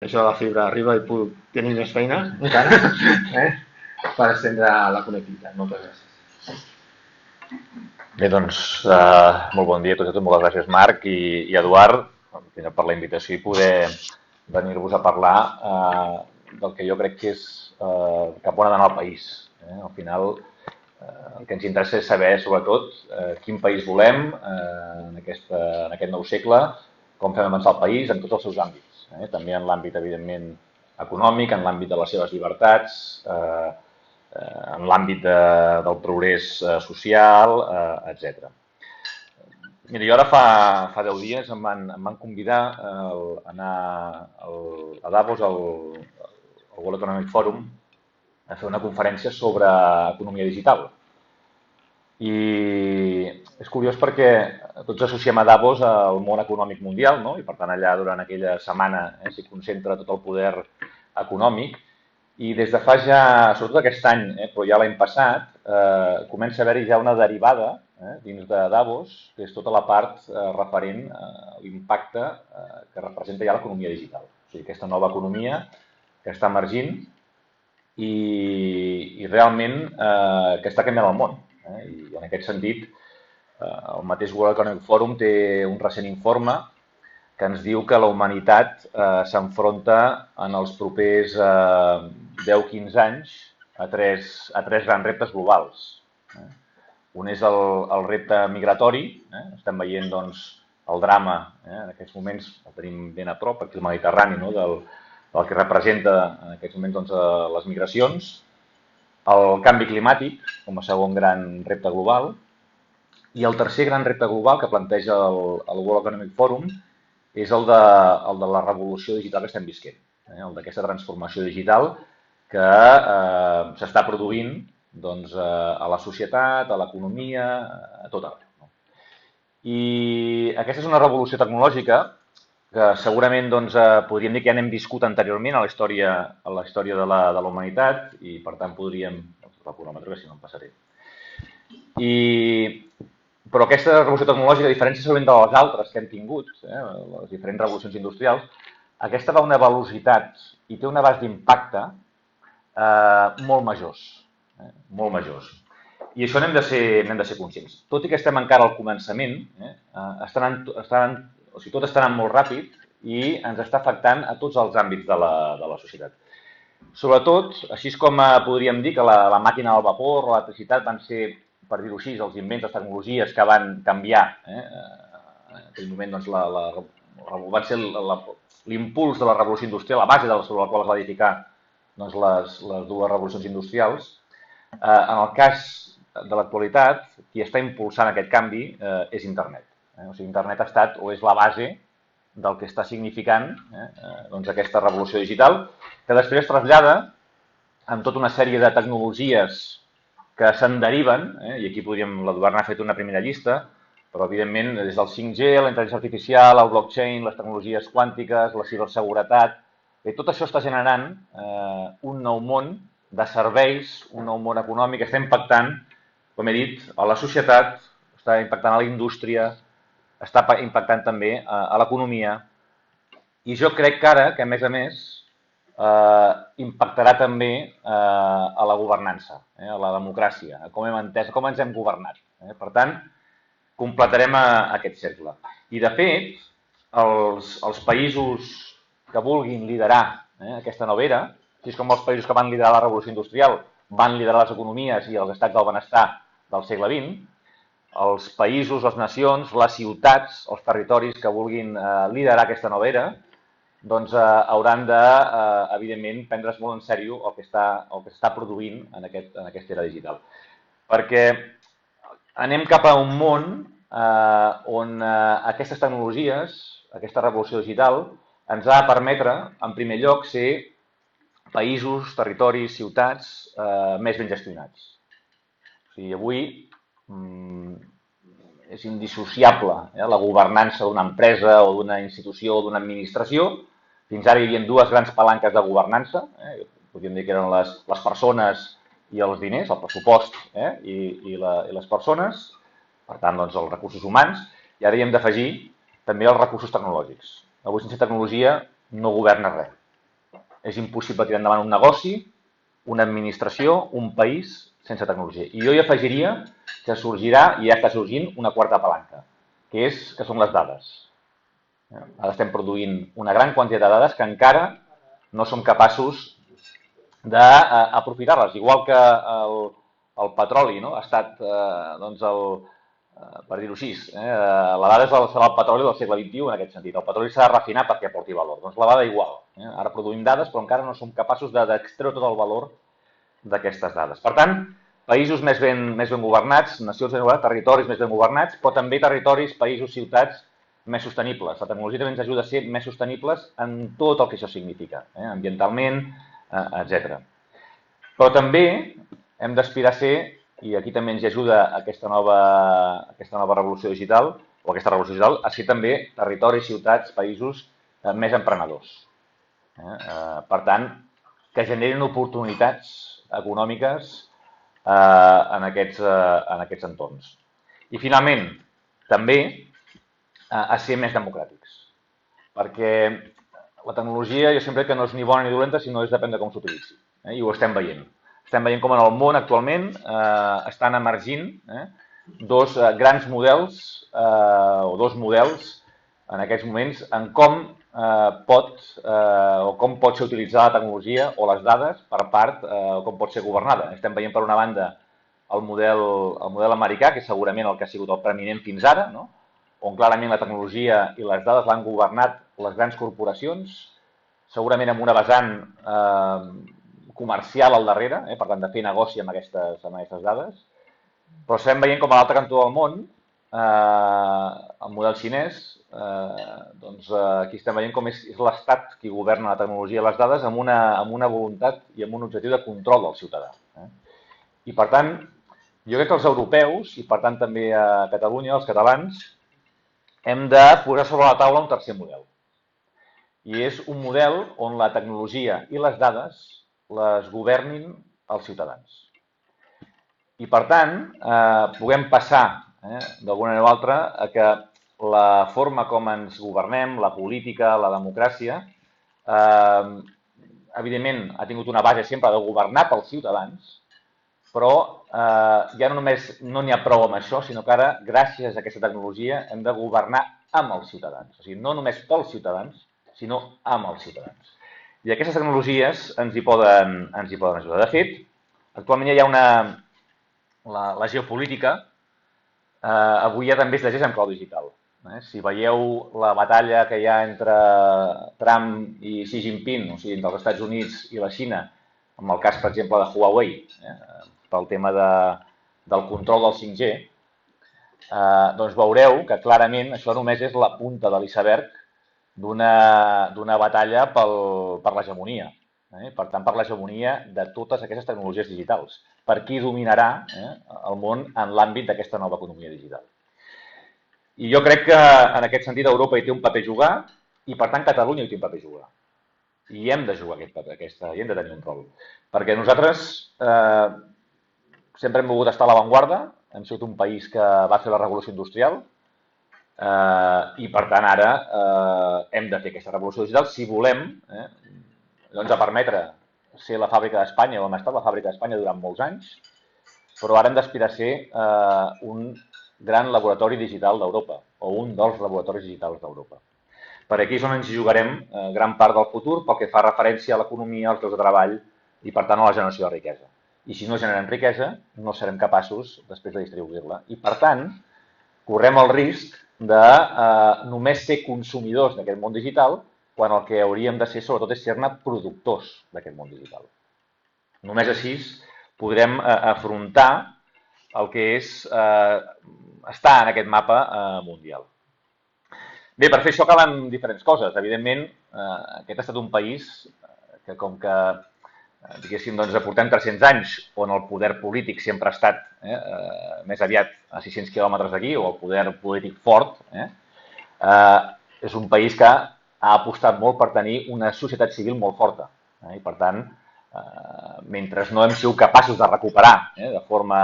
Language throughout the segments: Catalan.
això de la fibra arriba i puc tenir més feina encara, per estendre la connectivitat. Moltes gràcies. Bé, doncs, molt bon dia a tots i a totes. Moltes gràcies, Marc i Eduard, primer per la invitació i poder venir-vos a parlar del que jo crec que és cap on ha d'anar el país. Al final, el que ens interessa és saber, sobretot, quin país volem en aquest nou segle, com fem avançar el país en tots els seus àmbits. També en l'àmbit, evidentment, econòmic, en l'àmbit de les seves llibertats, en l'àmbit del progrés social, etc. Mira, jo ara fa 10 dies em van convidar a anar a Davos, al World Economic Forum, a fer una conferència sobre economia digital. I és curiós perquè tots associem a Davos al món econòmic mundial, no? I per tant allà durant aquella setmana s'hi concentra tot el poder econòmic. I des de fa ja, sobretot aquest any, però ja l'any passat, comença a haver-hi ja una derivada dins de Davos, que és tota la part referent a l'impacte que representa ja l'economia digital. O sigui, aquesta nova economia que està emergint i realment que està canviant el món. I en aquest sentit, el mateix World Economic Forum té un recent informe que ens diu que la humanitat s'enfronta en els propers 10-15 anys a tres grans reptes globals. Un és el repte migratori, estem veient doncs, el drama, en aquests moments el tenim ben a prop, aquí al Mediterrani, no? del que representa en aquests moments doncs, les migracions, el canvi climàtic com a segon gran repte global i el tercer gran repte global que planteja el World Economic Forum és el de la revolució digital que estem visquent, el d'aquesta transformació digital que s'està produint doncs, a la societat, a l'economia, a tot arreu. I aquesta és una revolució tecnològica que segurament doncs, podríem dir que ja n'hem viscut anteriorment a la història de la humanitat i per tant podríem... el cronòmetre, que si no em passaré. Però aquesta revolució tecnològica, a diferència segurament de les altres que hem tingut, les diferents revolucions industrials, aquesta va a una velocitat i té un abast d'impacte molt majors. Molt majors. I això n'hem de ser conscients. Tot i que estem encara al començament, tot està anant molt ràpid i ens està afectant a tots els àmbits de la societat. Sobretot, així com podríem dir que la màquina del vapor o l'electricitat van ser, per dir-ho així, els invents, les tecnologies que van canviar. En aquell moment doncs, van ser l'impuls de la revolució industrial, la base sobre la qual es va edificar doncs, les dues revolucions industrials. En el cas de l'actualitat, qui està impulsant aquest canvi és internet. O sigui, internet ha estat o és la base del que està significant doncs aquesta revolució digital, que després es trasllada amb tota una sèrie de tecnologies que se'n deriven, i aquí l'Eduard n'ha fet una primera llista, però evidentment des del 5G, la intel·ligència artificial, el blockchain, les tecnologies quàntiques, la ciberseguretat, tot això està generant un nou món de serveis, un nou món econòmic que està impactant, com he dit, a la societat, està impactant a la indústria, està impactant també a l'economia. I jo crec que ara, que a més, impactarà també a la governança, a la democràcia, a com hem entès, com ens hem governat. Per tant, completarem aquest cercle. I, de fet, els països que vulguin liderar aquesta nova era, així com els països que van liderar la revolució industrial van liderar les economies i els estats del benestar del segle XX, els països, les nacions, les ciutats, els territoris que vulguin liderar aquesta nova era, doncs hauran de, evidentment, prendre's molt en sèrio el que s'està produint en aquesta era digital. Perquè anem cap a un món on aquestes tecnologies, aquesta revolució digital, ens ha de permetre, en primer lloc, ser països, territoris, ciutats més ben gestionats. O sigui, avui és indissociable la governança d'una empresa o d'una institució o d'una administració. Fins ara hi havia dues grans palanques de governança, podríem dir que eren les persones i els diners, el pressupost i les persones, per tant, doncs, els recursos humans, i ara hi hem d'afegir també els recursos tecnològics. Avui, sense tecnologia, no governa res. és impossible tirar endavant un negoci, una administració, un país sense tecnologia. I jo hi afegiria que sorgirà, i ja està sorgint, una quarta palanca, que són les dades. Ara estem produint una gran quantitat de dades que encara no som capaços d'aprofitar-les. Igual que el petroli ha estat, per dir-ho així, la dada serà el petroli del segle XXI en aquest sentit. El petroli s'ha de refinar perquè aporti valor. Doncs la dada igual. Ara produïm dades però encara no som capaços d'extreure tot el valor d'aquestes dades. Per tant, països més ben governats, nacions més governades, territoris més ben governats, però també territoris, països, ciutats més sostenibles. La tecnologia també ens ajuda a ser més sostenibles en tot el que això significa, ambientalment, etc. Però també hem d'aspirar a ser, i aquí també ens ajuda aquesta nova revolució digital, o aquesta revolució digital, a ser també territoris, ciutats, països més emprenedors. Per tant, que generin oportunitats econòmiques en aquests entorns. I finalment, també a ser més democràtics. Perquè la tecnologia jo sempre crec que no és ni bona ni dolenta, sinó és depèn de com s'utilitzi. I ho estem veient. Estem veient com en el món actualment estan emergint dos grans models o dos models en aquests moments en com pot ser utilitzada la tecnologia o les dades per part o com pot ser governada. Estem veient per una banda el model americà, que és segurament el que ha sigut el preeminent fins ara, on clarament la tecnologia i les dades l'han governat les grans corporacions, segurament amb una vessant comercial al darrere, per tant, de fer negoci amb aquestes dades, però estem veient com a l'altre cantó del món, el model xinès, aquí estem veient com és l'Estat qui governa la tecnologia i les dades amb una voluntat i amb un objectiu de control del ciutadà. I, per tant, jo crec que els europeus, i per tant també a Catalunya, els catalans, hem de posar sobre la taula un tercer model. I és un model on la tecnologia i les dades les governin els ciutadans. I, per tant, puguem passar, d'alguna manera o altra, a que la forma com ens governem, la política, la democràcia, evidentment ha tingut una base sempre de governar pels ciutadans, però ja no n'hi ha prou amb això, sinó que ara, gràcies a aquesta tecnologia, hem de governar amb els ciutadans. O sigui, no només pels ciutadans, sinó amb els ciutadans. I aquestes tecnologies ens hi poden ajudar. De fet, actualment ja hi ha la geopolítica, avui ja també es llegeix en clau digital. Si veieu la batalla que hi ha entre Trump i Xi Jinping, o sigui, entre els Estats Units i la Xina, amb el cas, per exemple, de Huawei, pel tema del control del 5G, doncs veureu que clarament això només és la punta de l'iceberg d'una batalla per l'hegemonia. Per tant, per l'hegemonia de totes aquestes tecnologies digitals. Per qui dominarà el món en l'àmbit d'aquesta nova economia digital. I jo crec que en aquest sentit Europa hi té un paper a jugar i per tant Catalunya hi té un paper a jugar. I hem de jugar aquest paper, i hem de tenir un rol. Perquè nosaltres sempre hem volgut estar a l'avantguarda, hem sigut un país que va fer la revolució industrial i per tant ara hem de fer aquesta revolució digital si volem ens ha permetre ser la fàbrica d'Espanya o hem estat la fàbrica d'Espanya durant molts anys, però ara hem d'aspirar a ser un gran laboratori digital d'Europa o un dels laboratoris digitals d'Europa. Per aquí és on ens jugarem gran part del futur pel que fa referència a l'economia, als llocs de treball i per tant a la generació de riquesa. I si no generem riquesa, no serem capaços després de distribuir-la. I per tant, correm el risc de només ser consumidors d'aquest món digital quan el que hauríem de ser, sobretot, és ser-ne productors d'aquest món digital. Només així podrem afrontar el que és estar en aquest mapa mundial. Bé, per fer això calen diferents coses. Evidentment, aquest ha estat un país que, com que, diguéssim, portem 300 anys on el poder polític sempre ha estat més aviat a 600 quilòmetres d'aquí, o el poder polític fort, és un país que ha apostat molt per tenir una societat civil molt forta. I, per tant, mentre no hem sigut capaços de recuperar de forma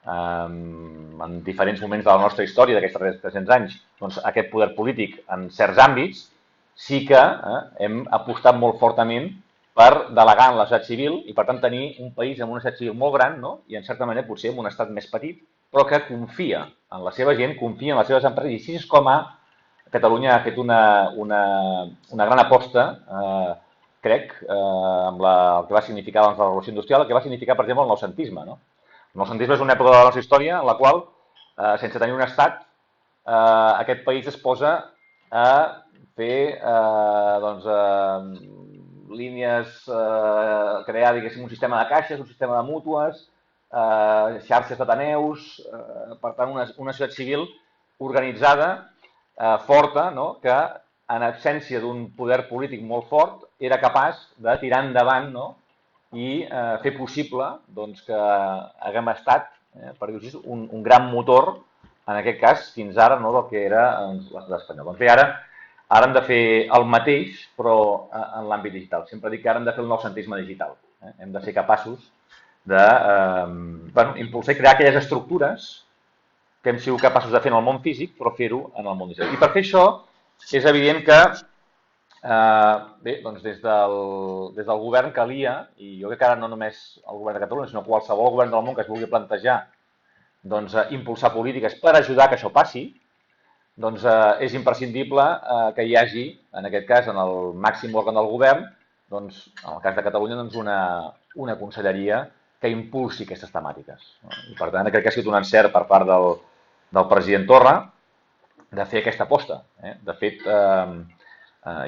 en diferents moments de la nostra història d'aquests 300 anys doncs, aquest poder polític en certs àmbits, sí que hem apostat molt fortament per delegar en la societat civil i, per tant, tenir un país amb una societat civil molt gran, no? I, en certa manera, potser amb un estat més petit, però que confia en la seva gent, confia en les seves empreses, i així és com Catalunya ha fet una gran aposta, crec, amb el que va significar la revolució industrial, el que va significar, per exemple, el noucentisme. No? El noucentisme és una època de la nostra història en la qual, sense tenir un estat, aquest país es posa a fer línies, crear, diguéssim, un sistema de caixes, un sistema de mútues, xarxes d'ateneus, per tant, una societat civil organitzada, forta, no? Que en absència d'un poder polític molt fort era capaç de tirar endavant, no? I fer possible doncs, que haguem estat, per dir-ho així, un gran motor, en aquest cas, fins ara, no? Del que era l'estat espanyol. Doncs bé, ara hem de fer el mateix, però en l'àmbit digital. Sempre dic que ara hem de fer el noucentisme digital. Hem de ser capaços de impulsar i crear aquelles estructures que hem sigut capaços de fer en el món físic, però fer-ho en el món digital. I per fer això, és evident que des del govern calia, i jo crec que ara no només el govern de Catalunya, sinó qualsevol govern del món que es vulgui plantejar impulsar polítiques per ajudar que això passi, doncs és imprescindible que hi hagi, en aquest cas, en el màxim òrgan del govern, doncs, en el cas de Catalunya, doncs, una conselleria que impulsi aquestes temàtiques. I, per tant, crec que ha sigut un encert per part del president Torra de fer aquesta aposta. De fet,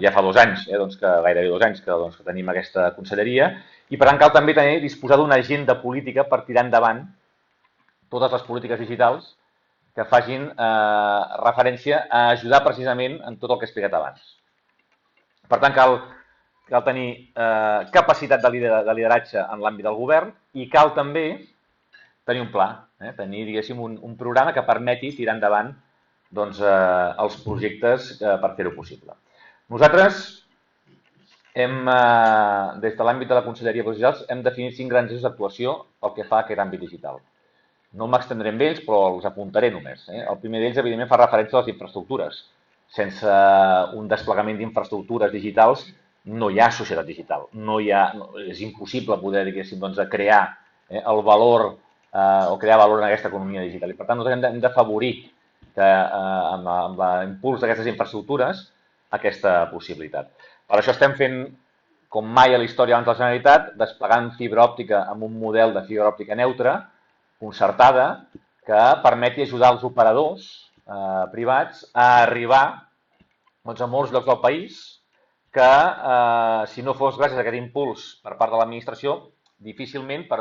ja fa 2 anys, gairebé 2 anys que tenim aquesta conselleria, i per tant cal també disposar d'una agenda política per tirar endavant totes les polítiques digitals que facin referència a ajudar precisament en tot el que he explicat abans. Per tant, cal tenir capacitat de lideratge en l'àmbit del govern i cal també tenir un pla, tenir, diguéssim, un programa que permeti tirar endavant els projectes per fer-ho possible. Nosaltres, des de l'àmbit de la Conselleria de Digitals, hem definit 5 grans eixos d'actuació pel que fa a aquest àmbit digital. No m'extendré amb ells, però els apuntaré només. El primer d'ells, evidentment, fa referència a les infraestructures. Sense un desplegament d'infraestructures digitals no hi ha societat digital. És impossible poder, diguéssim, crear el valor o crear valor en aquesta economia digital. I, per tant, nosaltres hem d'afavorir amb l'impuls d'aquestes infraestructures aquesta possibilitat. Per això estem fent, com mai a la història abans de la Generalitat, desplegant fibra òptica amb un model de fibra òptica neutra, concertada, que permeti ajudar els operadors privats a arribar a molts llocs del país que, si no fos gràcies a aquest impuls per part de l'administració, difícilment per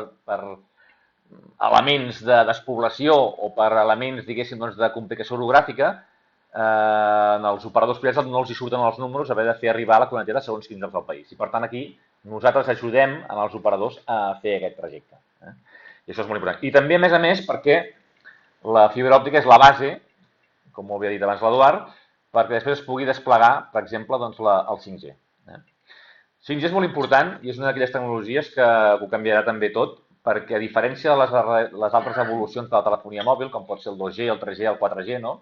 elements de despoblació o per elements, diguéssim, de complicació orogràfica, els operadors privats no els hi surten els números haver de fer arribar la connectivitat a segons quins llocs del país. I, per tant, aquí nosaltres ajudem els operadors a fer aquest trajecte. I això és molt important. I també, a més, perquè la fibra òptica és la base, com ho havia dit abans l'Eduard, perquè després es pugui desplegar, per exemple, el 5G. El 5G és molt important i és una d'aquelles tecnologies que ho canviarà també tot, perquè a diferència de les altres evolucions de la telefonia mòbil, com pot ser el 2G, el 3G, el 4G, no?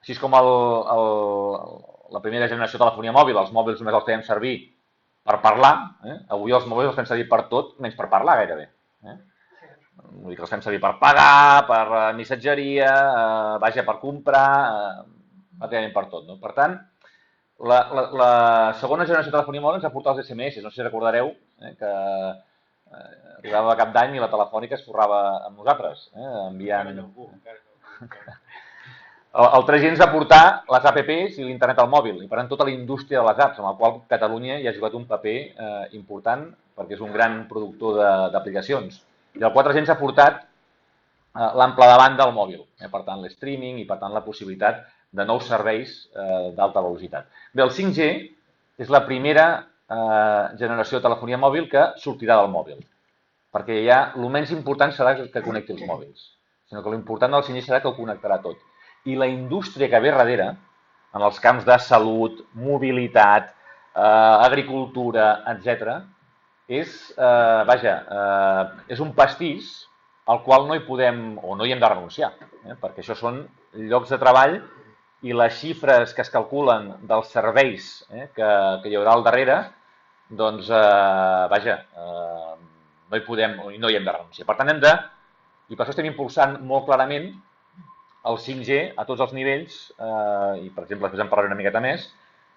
Així com la primera generació de telefonia mòbil, els mòbils només els fèiem servir per parlar, avui els mòbils els fem servir per tot, menys per parlar gairebé. Vull dir que els fem servir per pagar, per missatgeria, per comprar, pràcticament per tot. Per tant, la segona generació de telefonia mòbil ens ha portat els SMS. No sé si recordareu que arribava a cap d'any i la telefònica es forrava amb nosaltres, enviant... El 3G ens va portar les apps i l'internet al mòbil, i per tant tota la indústria de les apps, amb la qual Catalunya hi ha jugat un paper important, perquè és un gran productor d'aplicacions. I el 4G ens ha portat l'ample de banda al mòbil, per tant l'streaming i per tant la possibilitat de nous serveis d'alta velocitat. Bé, el 5G és la primera generació de telefonia mòbil que sortirà del mòbil, perquè ja el menys important serà que connecti els mòbils, sinó que l'important del 5G serà que ho connectarà tot. I la indústria que ve darrere, en els camps de salut, mobilitat, agricultura, etc., és un pastís al qual no hi podem o no hi hem de renunciar, perquè això són llocs de treball i les xifres que es calculen dels serveis que hi haurà al darrere doncs, vaja, no hi hem de renunciar. Per tant, i per això estem impulsant molt clarament el 5G a tots els nivells, i per exemple, després en parlaré una miqueta més,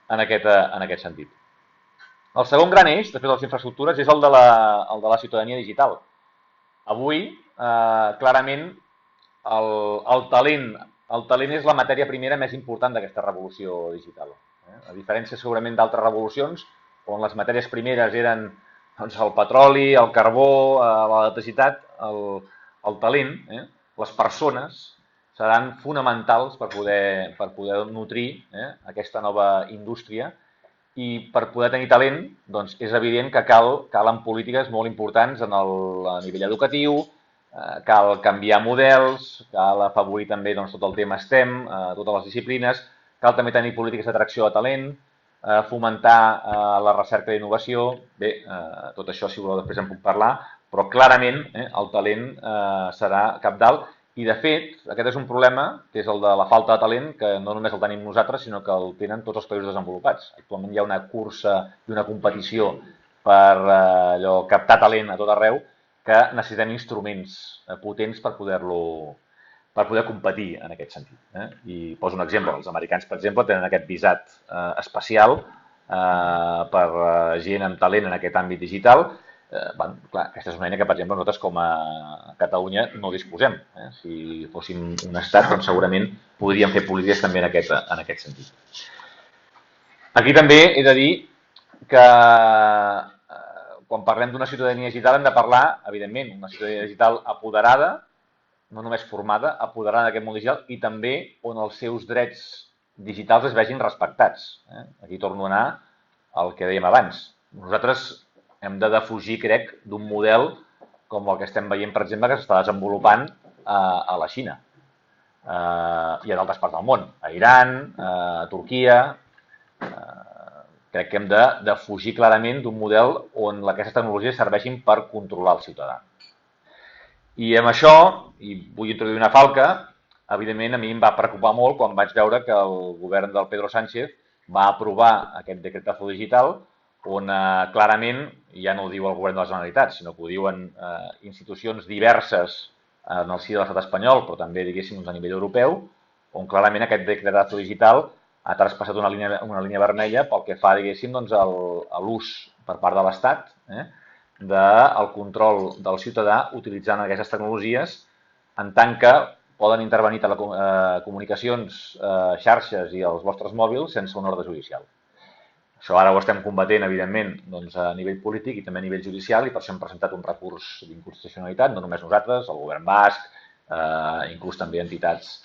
en aquest sentit. El segon gran eix, després de les infraestructures, és el de la ciutadania digital. Avui, clarament, el talent és la matèria primera més important d'aquesta revolució digital. A diferència segurament d'altres revolucions, on les matèries primeres eren doncs, el petroli, el carbó, l'electricitat, el talent, les persones, seran fonamentals per poder nutrir aquesta nova indústria. I per poder tenir talent, doncs és evident que calen polítiques molt importants a nivell educatiu, cal canviar models, cal afavorir també doncs, tot el tema STEM, totes les disciplines, cal també tenir polítiques d'atracció de talent, fomentar la recerca d'innovació. Bé, tot això, si voleu, després en puc parlar, però clarament el talent serà cabdal. I, de fet, aquest és un problema, que és el de la falta de talent, que no només el tenim nosaltres, sinó que el tenen tots els països desenvolupats. Actualment hi ha una cursa i una competició per captar talent a tot arreu, que necessitem instruments potents per poder competir en aquest sentit. I poso un exemple. Els americans, per exemple, tenen aquest visat especial per gent amb talent en aquest àmbit digital. Clar, aquesta és una eina que, per exemple, nosaltres com a Catalunya no disposem. Si fóssim un estat, doncs segurament podríem fer polítiques també en aquest sentit. Aquí també he de dir que quan parlem d'una ciutadania digital hem de parlar, evidentment, una ciutadania digital apoderada, no només formada, apoderada d'aquest món digital i també on els seus drets digitals es vegin respectats. Aquí torno a anar al que dèiem abans. Nosaltres hem de defugir, crec, d'un model com el que estem veient, per exemple, que s'està desenvolupant a la Xina i a d'altres parts del món, a Iran, a Turquia. Crec que hem de fugir clarament d'un model on aquestes tecnologies serveixin per controlar el ciutadà. I amb això, i vull introduir una falca, evidentment a mi em va preocupar molt quan vaig veure que el govern del Pedro Sánchez va aprovar aquest decretazo digital on clarament, ja no ho diu el govern de la Generalitat, sinó que ho diuen institucions diverses en el si de l'estat espanyol, però també, diguéssim, a nivell europeu, on clarament aquest decretazo digital ha traspassat una línia vermella pel que fa, diguéssim, doncs, a l'ús per part de l'Estat del control del ciutadà utilitzant aquestes tecnologies en tant que poden intervenir telecomunicacions, xarxes i els vostres mòbils sense una ordre judicial. Això ara ho estem combatent, evidentment, doncs, a nivell polític i també a nivell judicial i per això hem presentat un recurs d'inconstitucionalitat, no només nosaltres, el govern basc, inclús també entitats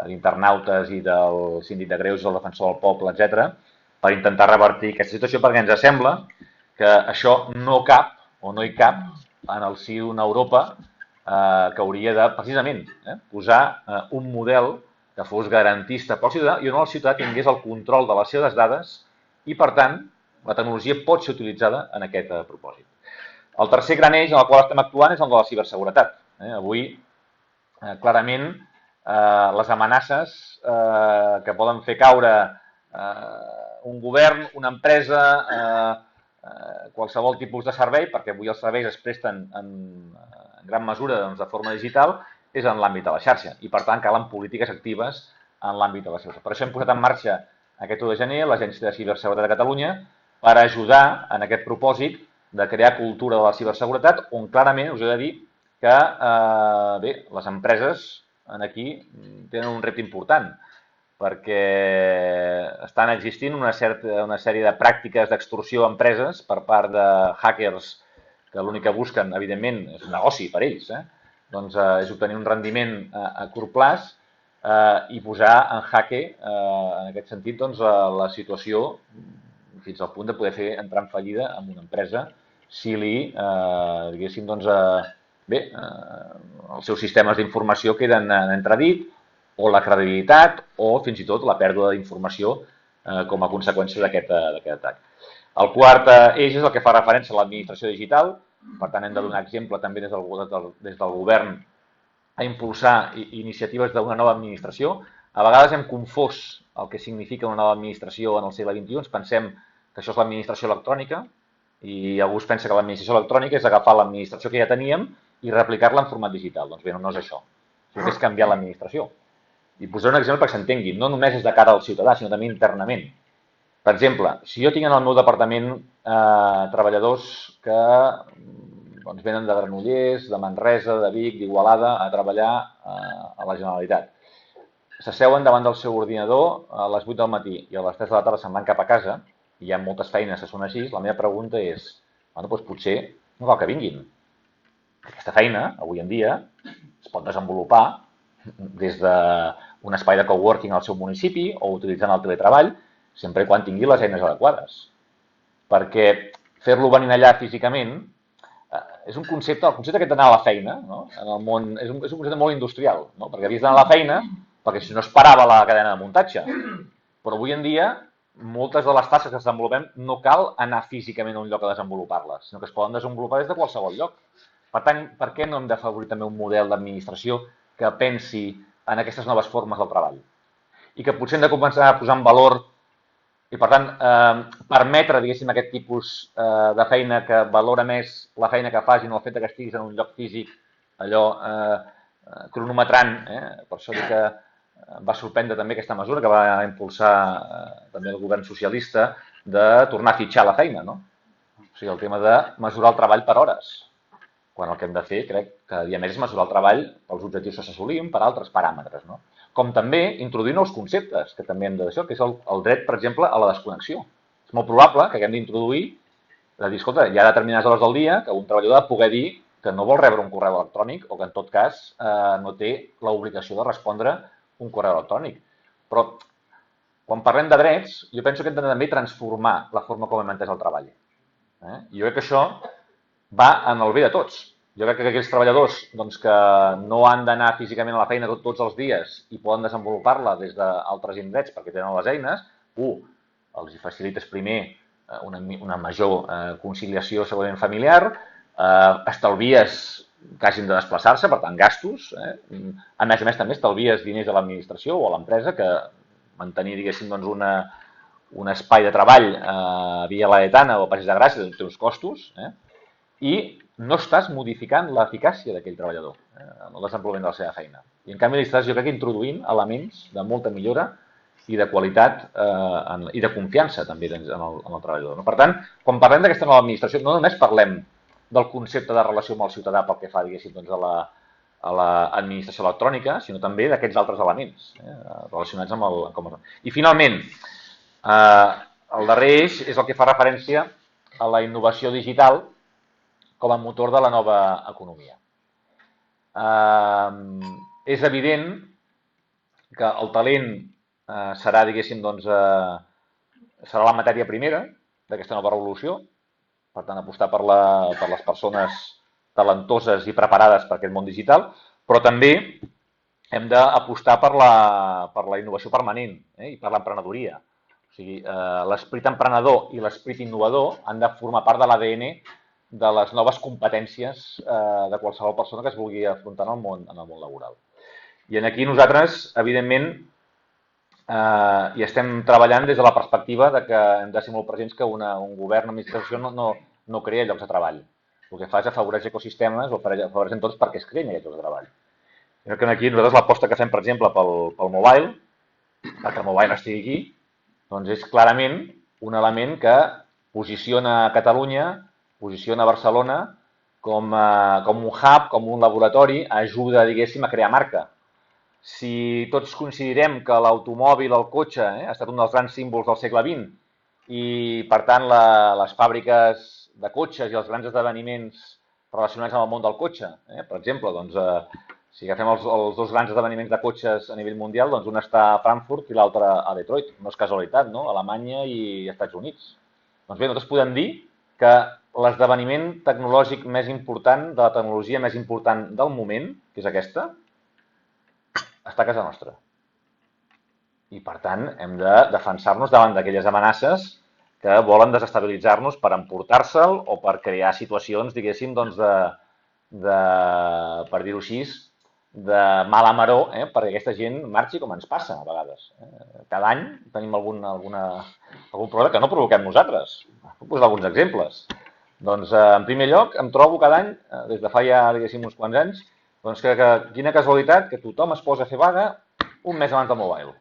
d'internautes i del síndic de Greuges, el defensor del poble, etc., per intentar revertir aquesta situació perquè ens sembla que això no cap o no hi cap en el si d'una Europa que hauria de, precisament, posar un model que fos garantista pel ciutadà i on el ciutadà tingués el control de les seves dades i, per tant, la tecnologia pot ser utilitzada en aquest propòsit. El tercer gran eix en el qual estem actuant és el de la ciberseguretat. Avui, clarament, les amenaces que poden fer caure un govern, una empresa, qualsevol tipus de servei, perquè avui els serveis es presten en gran mesura de forma digital, és en l'àmbit de la xarxa i, per tant, calen polítiques actives en l'àmbit de la ciberseguretat. Per això hem posat en marxa aquest 1 de gener l'Agència de Ciberseguretat de Catalunya per ajudar en aquest propòsit de crear cultura de la ciberseguretat on clarament us he de dir que bé, les empreses aquí tenen un repte important perquè estan existint una sèrie de pràctiques d'extorsió a empreses per part de hackers que l'únic que busquen, evidentment, és un negoci per ells, doncs és obtenir un rendiment a curt plaç i posar en jaque, en aquest sentit, doncs, la situació fins al punt de poder fer entrar en fallida en una empresa si diguéssim, doncs, bé, els seus sistemes d'informació queden en entredit o la credibilitat o fins i tot la pèrdua d'informació com a conseqüència d'aquest atac. El quart eix és el que fa referència a l'administració digital, per tant hem de donar exemple també des del govern a impulsar iniciatives d'una nova administració. A vegades hem confós el que significa una nova administració en el segle XXI. Ens pensem que això és l'administració electrònica I algú es pensa que l'administració electrònica és agafar l'administració que ja teníem i replicar-la en format digital. Doncs bé, no és això. Sinó que és canviar l'administració. I posaré un exemple perquè s'entengui. No només és de cara al ciutadà, sinó també internament. Per exemple, si jo tinc en el meu departament treballadors que venen de Granollers, de Manresa, de Vic, d'Igualada a treballar a la Generalitat. S'asseuen davant del seu ordinador a les 8 del matí i a les 3 de la tarda se'n van cap a casa, i hi ha moltes feines que són així. La meva pregunta és, doncs potser no cal que vinguin. Aquesta feina, avui en dia, es pot desenvolupar des d'un espai de coworking al seu municipi o utilitzant el teletreball, sempre quan tingui les eines adequades. Perquè fer-lo venint allà físicament és un concepte, el concepte aquest d'anar a la feina, no? En el món, és un concepte molt industrial, no? Perquè havies d'anar a la feina perquè si no es parava la cadena de muntatge. Però avui en dia, moltes de les tasques que desenvolupem no cal anar físicament a un lloc a desenvolupar-les, sinó que es poden desenvolupar des de qualsevol lloc. Per tant, per què no hem d'afavorir també un model d'administració que pensi en aquestes noves formes del treball? I que potser hem de començar a posar en valor i, per tant, permetre, diguéssim, aquest tipus de feina que valora més la feina que fas i no el fet que estiguis en un lloc físic, allò cronometrant. Per això dic que va sorprendre també aquesta mesura que va impulsar també el govern socialista de tornar a fitxar la feina, no? O sigui, el tema de mesurar el treball per hores, quan el que hem de fer, crec, cada dia més és mesurar el treball pels objectius que s'assolim, per altres paràmetres, no? Com també introduir nous conceptes, que també hem de deixar, que és el dret, per exemple, a la desconnexió. És molt probable que haguem d'introduir, de dir, escolta, hi ha determinades hores del dia que un treballador ha de poder dir que no vol rebre un correu electrònic o que, en tot cas, no té l'obligació de respondre un correu electrònic. Però, quan parlem de drets, jo penso que hem de també transformar la forma com hem entès el treball. Jo crec que això va en el bé de tots. Jo crec que aquells treballadors que no han d'anar físicament a la feina tots els dies i poden desenvolupar-la des d'altres indrets perquè tenen les eines, els facilites primer una major conciliació segurament familiar, estalvies que hagin de desplaçar-se, per tant, gastos. A més també estalvies diners a l'administració o a l'empresa, que mantenir, diguéssim, un espai de treball via Laietana o Passeig de Gràcia té uns costos, i no estàs modificant l'eficàcia d'aquell treballador en el desenvolupament de la seva feina. I en canvi estàs, jo crec, introduint elements de molta millora i de qualitat i de confiança també en el treballador. Per tant, quan parlem d'aquesta nova administració, no només parlem del concepte de relació amb el ciutadà pel que fa, diguéssim, a l'administració electrònica, sinó també d'aquests altres elements relacionats amb el... I finalment, el darrer eix és el que fa referència a la innovació digital com a motor de la nova economia. És evident que el talent serà, diguéssim, serà la matèria primera d'aquesta nova revolució. Per tant, apostar per les persones talentoses i preparades per aquest món digital, però també hem d'apostar per la innovació permanent i per l'emprenedoria. O sigui, l'esperit emprenedor i l'esperit innovador han de formar part de l'ADN de les noves competències de qualsevol persona que es vulgui afrontar en el món laboral. I aquí nosaltres, evidentment, hi estem treballant des de la perspectiva que hem de ser molt presents que un govern, una administració no crea llocs de treball. El que fa és afavorir ecosistemes o afavorir tots perquè es creïn aquests llocs de treball. Crec que aquí nosaltres l'aposta que fem, per exemple, pel mobile, perquè el mobile estigui aquí, doncs és clarament un element que posiciona Catalunya, posiciona Barcelona com un hub, com un laboratori, ajuda, diguéssim, a crear marca. Si tots considerem que l'automòbil, el cotxe, ha estat un dels grans símbols del segle XX i, per tant, les fàbriques de cotxes i els grans esdeveniments relacionats amb el món del cotxe, per exemple, si agafem els dos grans esdeveniments de cotxes a nivell mundial, un està a Frankfurt i l'altre a Detroit. No és casualitat, no? Alemanya i Estats Units. Doncs bé, nosaltres podem dir que l'esdeveniment tecnològic més important, de la tecnologia més important del moment, que és aquesta, està a casa nostra. I, per tant, hem de defensar-nos davant d'aquelles amenaces que volen desestabilitzar-nos per emportar-se'l o per crear situacions, diguéssim, per dir-ho així, de mala maror, perquè aquesta gent marxi com ens passa a vegades. Cada any tenim algun problema que no provoquem nosaltres. Puc posar alguns exemples. Doncs, en primer lloc, em trobo cada any, des de fa ja, diguéssim, uns quants anys, doncs que quina casualitat que tothom es posa a fer vaga un mes abans del mobile.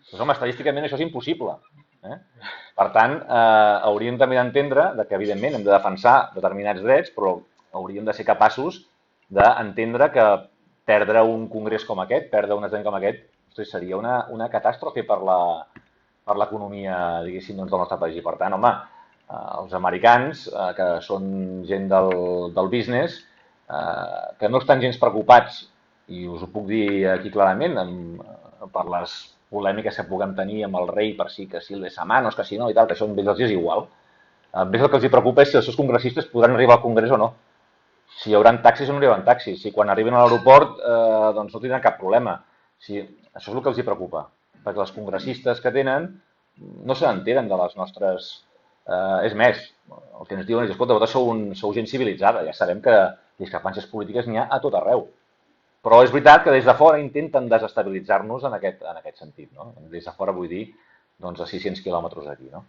Doncs, home, estadísticament això és impossible. Per tant, hauríem també d'entendre que, evidentment, hem de defensar determinats drets, però hauríem de ser capaços d'entendre que perdre un congrés com aquest, perdre un esdeveniment com aquest, seria una catàstrofe per l'economia, diguéssim, del nostre país. I, per tant, home, els americans, que són gent del business, que no estan gens preocupats, i us ho puc dir aquí clarament, per les polèmiques que puguem tenir amb el rei per si que si el de Samanos, que si no i tal, que això a ells és igual. A ells el que els preocupa és si els seus congressistes podran arribar al congrés o no. Si hi haurà taxis o no hi haurà taxis. Si quan arriben a l'aeroport doncs no tindran cap problema. Això és el que els preocupa. Perquè els congressistes que tenen no se n'enteren de les nostres... és més, el que ens diuen és, escolta, vosaltres sou gent civilitzada. Ja sabem que discrepàncies polítiques n'hi ha a tot arreu. Però és veritat que des de fora intenten desestabilitzar-nos en aquest sentit. No? Des de fora vull dir doncs, a 600 quilòmetres d'aquí. No?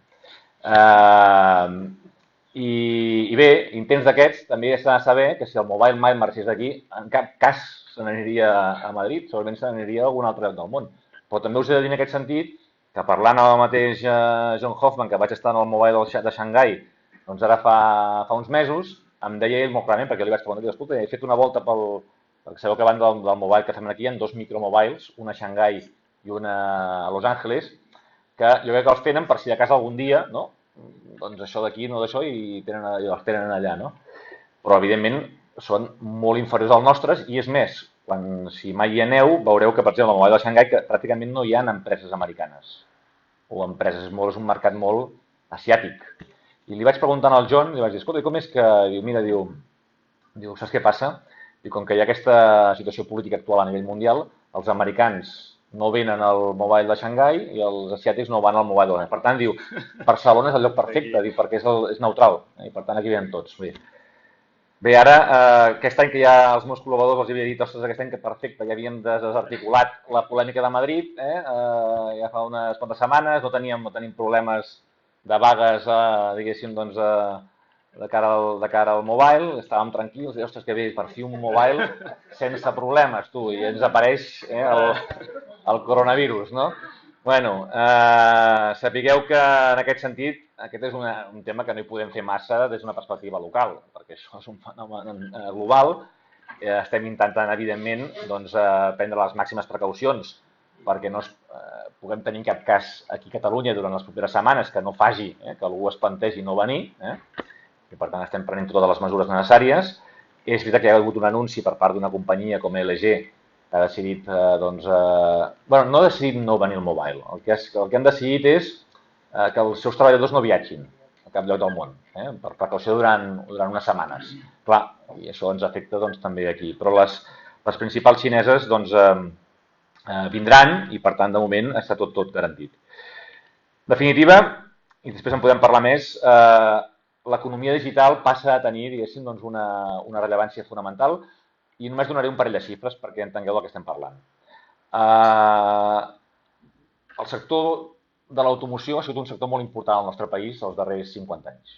I bé, intents d'aquests també s'ha de saber que si el mobile mai marxés d'aquí, en cap cas se n'aniria a Madrid, segurament se n'aniria a algun altre lloc del món. Però també us he de dir en aquest sentit que parlant amb el mateix John Hoffman, que vaig estar en el mobile de Xangai, doncs ara fa uns mesos, em deia ell molt clarament, perquè li vaig preguntar, escolta, he fet una volta perquè sabeu que abans del mobile que fem aquí hi ha 2 micromobiles, una a Xangai i una a Los Angeles, que jo crec que els tenen per si de cas algun dia, no? Doncs això d'aquí, no d'això, i els tenen allà, no? Però, evidentment, són molt inferiors als nostres i és més, si mai hi aneu, veureu que, per exemple, al mobile de Xangai que pràcticament no hi ha empreses americanes o empreses, és un mercat molt asiàtic. I li vaig preguntar al John, li vaig dir, escolta, com és que... Diu, mira, diu, saps què passa? Diu, com que hi ha aquesta situació política actual a nivell mundial, els americans no venen al mobile de Xangai i els asiàtics no van al mobile de Xangai. Per tant, diu, Barcelona és el lloc perfecte, diu, perquè és neutral, i per tant aquí venen tots. Bé, ara, aquest any que ja els meus col·laboradors els havia dit, ostres, aquest any que perfecte, ja havíem desarticulat la polèmica de Madrid, ja fa unes quantes setmanes, no tenim problemes de vagues, diguéssim, doncs, de cara al mobile, estàvem tranquils, i ostres, que bé, per fi un mobile sense problemes, tu, i ens apareix el coronavirus, no? Bueno, sapigueu que en aquest sentit aquest és un tema que no hi podem fer massa des d'una perspectiva local, perquè això és un fenomen global. Estem intentant, evidentment, doncs, prendre les màximes precaucions perquè no puguem tenir en cap cas aquí a Catalunya durant les properes setmanes que no faci que algú es plantegi no venir, i per tant estem prenent totes les mesures necessàries. És veritat que hi ha hagut un anunci per part d'una companyia com LG que ha decidit, doncs... Bueno, no ha decidit no venir al mobile. El que han decidit és que els seus treballadors no viatgin a cap lloc del món, per precaució durant unes setmanes. Clar, i això ens afecta doncs, també aquí. Però les principals xineses doncs, vindran i, per tant, de moment està tot garantit. En definitiva, i després en podem parlar més, l'economia digital passa a tenir, diguéssim, doncs, una rellevància fonamental i només donaré un parell de xifres perquè entengueu del que estem parlant. El sector de l'automoció ha sigut un sector molt important al nostre país els darrers 50 anys.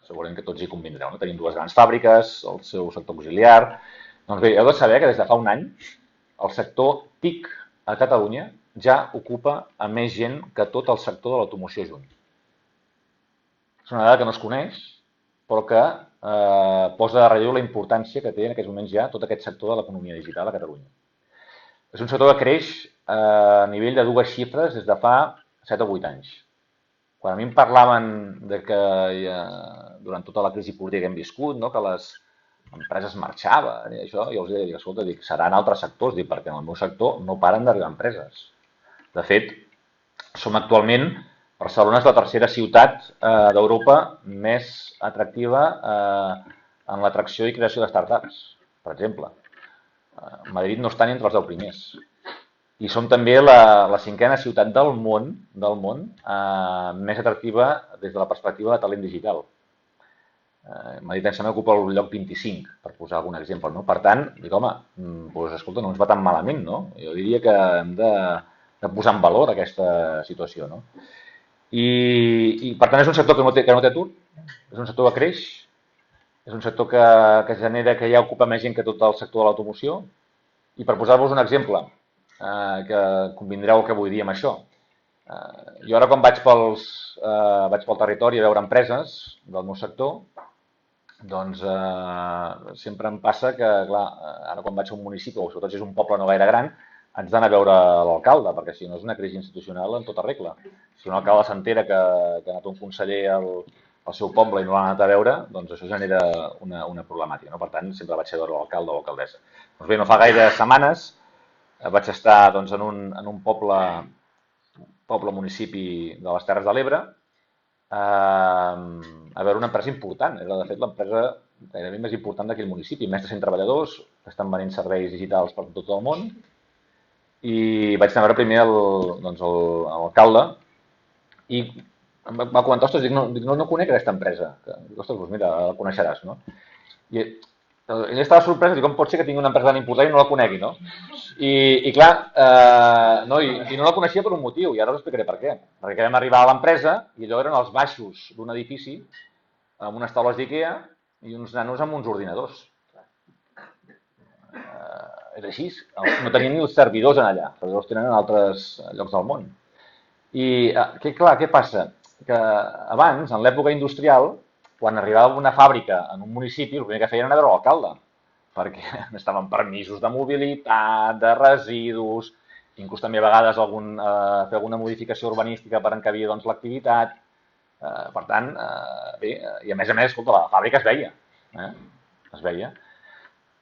Segurament que tots hi convindreu. Tenim 2 grans fàbriques, el seu sector auxiliar. Doncs bé, heu de saber que des de fa un any el sector TIC a Catalunya ja ocupa a més gent que tot el sector de l'automoció junt. És una dada que no es coneix, però que posa de relleu la importància que té en aquests moments ja tot aquest sector de l'economia digital a Catalunya. És un sector que creix a nivell de 2 xifres des de fa 7 o 8 anys. Quan a mi em parlaven de que durant tota la crisi política que hem viscut, que les empreses marxaven i això, jo els deia, escolta, seran altres sectors, perquè en el meu sector no paren d'arribar empreses. De fet, som actualment, Barcelona és la tercera ciutat d'Europa més atractiva en l'atracció i creació de startups, per exemple. Madrid no està ni entre els 10 primers. I som també la 5a ciutat del món més atractiva des de la perspectiva de talent digital. Madrid em sembla que ocupa el lloc 25, per posar algun exemple. Per tant, dic, home, doncs, escolta, no ens va tan malament, no? Jo diria que hem de posar en valor aquesta situació, no? I per tant, és un sector que no té atur, és un sector que creix, és un sector que genera, que ja ocupa més gent que tot el sector de l'automoció. I per posar-vos un exemple, que convindreu el que vull dir amb això. Jo ara quan vaig pel territori a veure empreses del meu sector, doncs sempre em passa que, clar, ara quan vaig a un municipi, o sobretot si és un poble no gaire gran, haig d'anar a veure l'alcalde, perquè si no és una crisi institucional en tota regla. Si un alcalde s'entera que ha anat un conseller al seu poble i no l'ha anat a veure, doncs això genera una problemàtica. No? Per tant, sempre vaig a veure l'alcalde o l'alcaldessa. Doncs bé, no fa gaire setmanes vaig estar doncs, en un municipi de les Terres de l'Ebre a veure una empresa important. Era, de fet, l'empresa gairebé més important d'aquell municipi. Més de 100 treballadors que estan venent serveis digitals per tot el món. I vaig anar a veure primer l'alcalde i em va comentar, ostres, no conec aquesta empresa. Ostres, doncs mira, la coneixeràs, no? I ell estava sorprès, com pot ser que tingui una empresa tan important i no la conegui, no? I clar, i no la coneixia per un motiu, i ara us explicaré per què. Perquè vam arribar a l'empresa i allò eren els baixos d'un edifici amb unes taules d'Ikea i uns nanos amb uns ordinadors. Era així, no tenien ni els servidors en allà, els servidors tenen en altres llocs del món. I clar, què passa? Que abans, en l'època industrial, quan arribava una fàbrica en un municipi, el primer que feien era anar a veure l'alcalde, perquè estaven permisos de mobilitat, de residus, inclús també a vegades fer alguna modificació urbanística per encabir l'activitat. Per tant, bé, i a més, escolta, la fàbrica es veia. Es veia.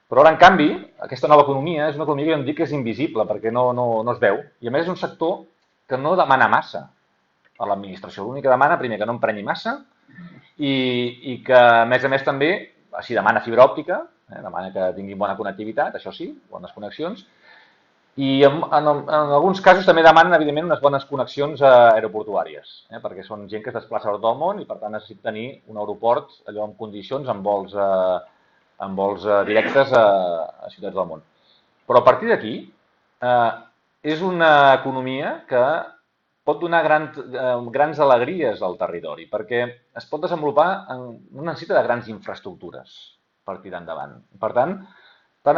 Però ara, en canvi, aquesta nova economia és una economia que jo em dic que és invisible, perquè no es veu. I a més és un sector que no demana massa a l'administració. L'únic que demana, primer, que no emprenyi massa i que, a més també, així demana fibra òptica, demana que tinguin bona connectivitat, això sí, bones connexions, i en alguns casos també demanen, evidentment, unes bones connexions aeroportuàries, perquè són gent que es desplaça a tot el món i, per tant, necessita tenir un aeroport allò en condicions, amb vols directes a ciutats del món. Però a partir d'aquí, és una economia que pot donar grans alegries al territori, perquè es pot desenvolupar, no necessita de grans infraestructures per tirar endavant. Per tant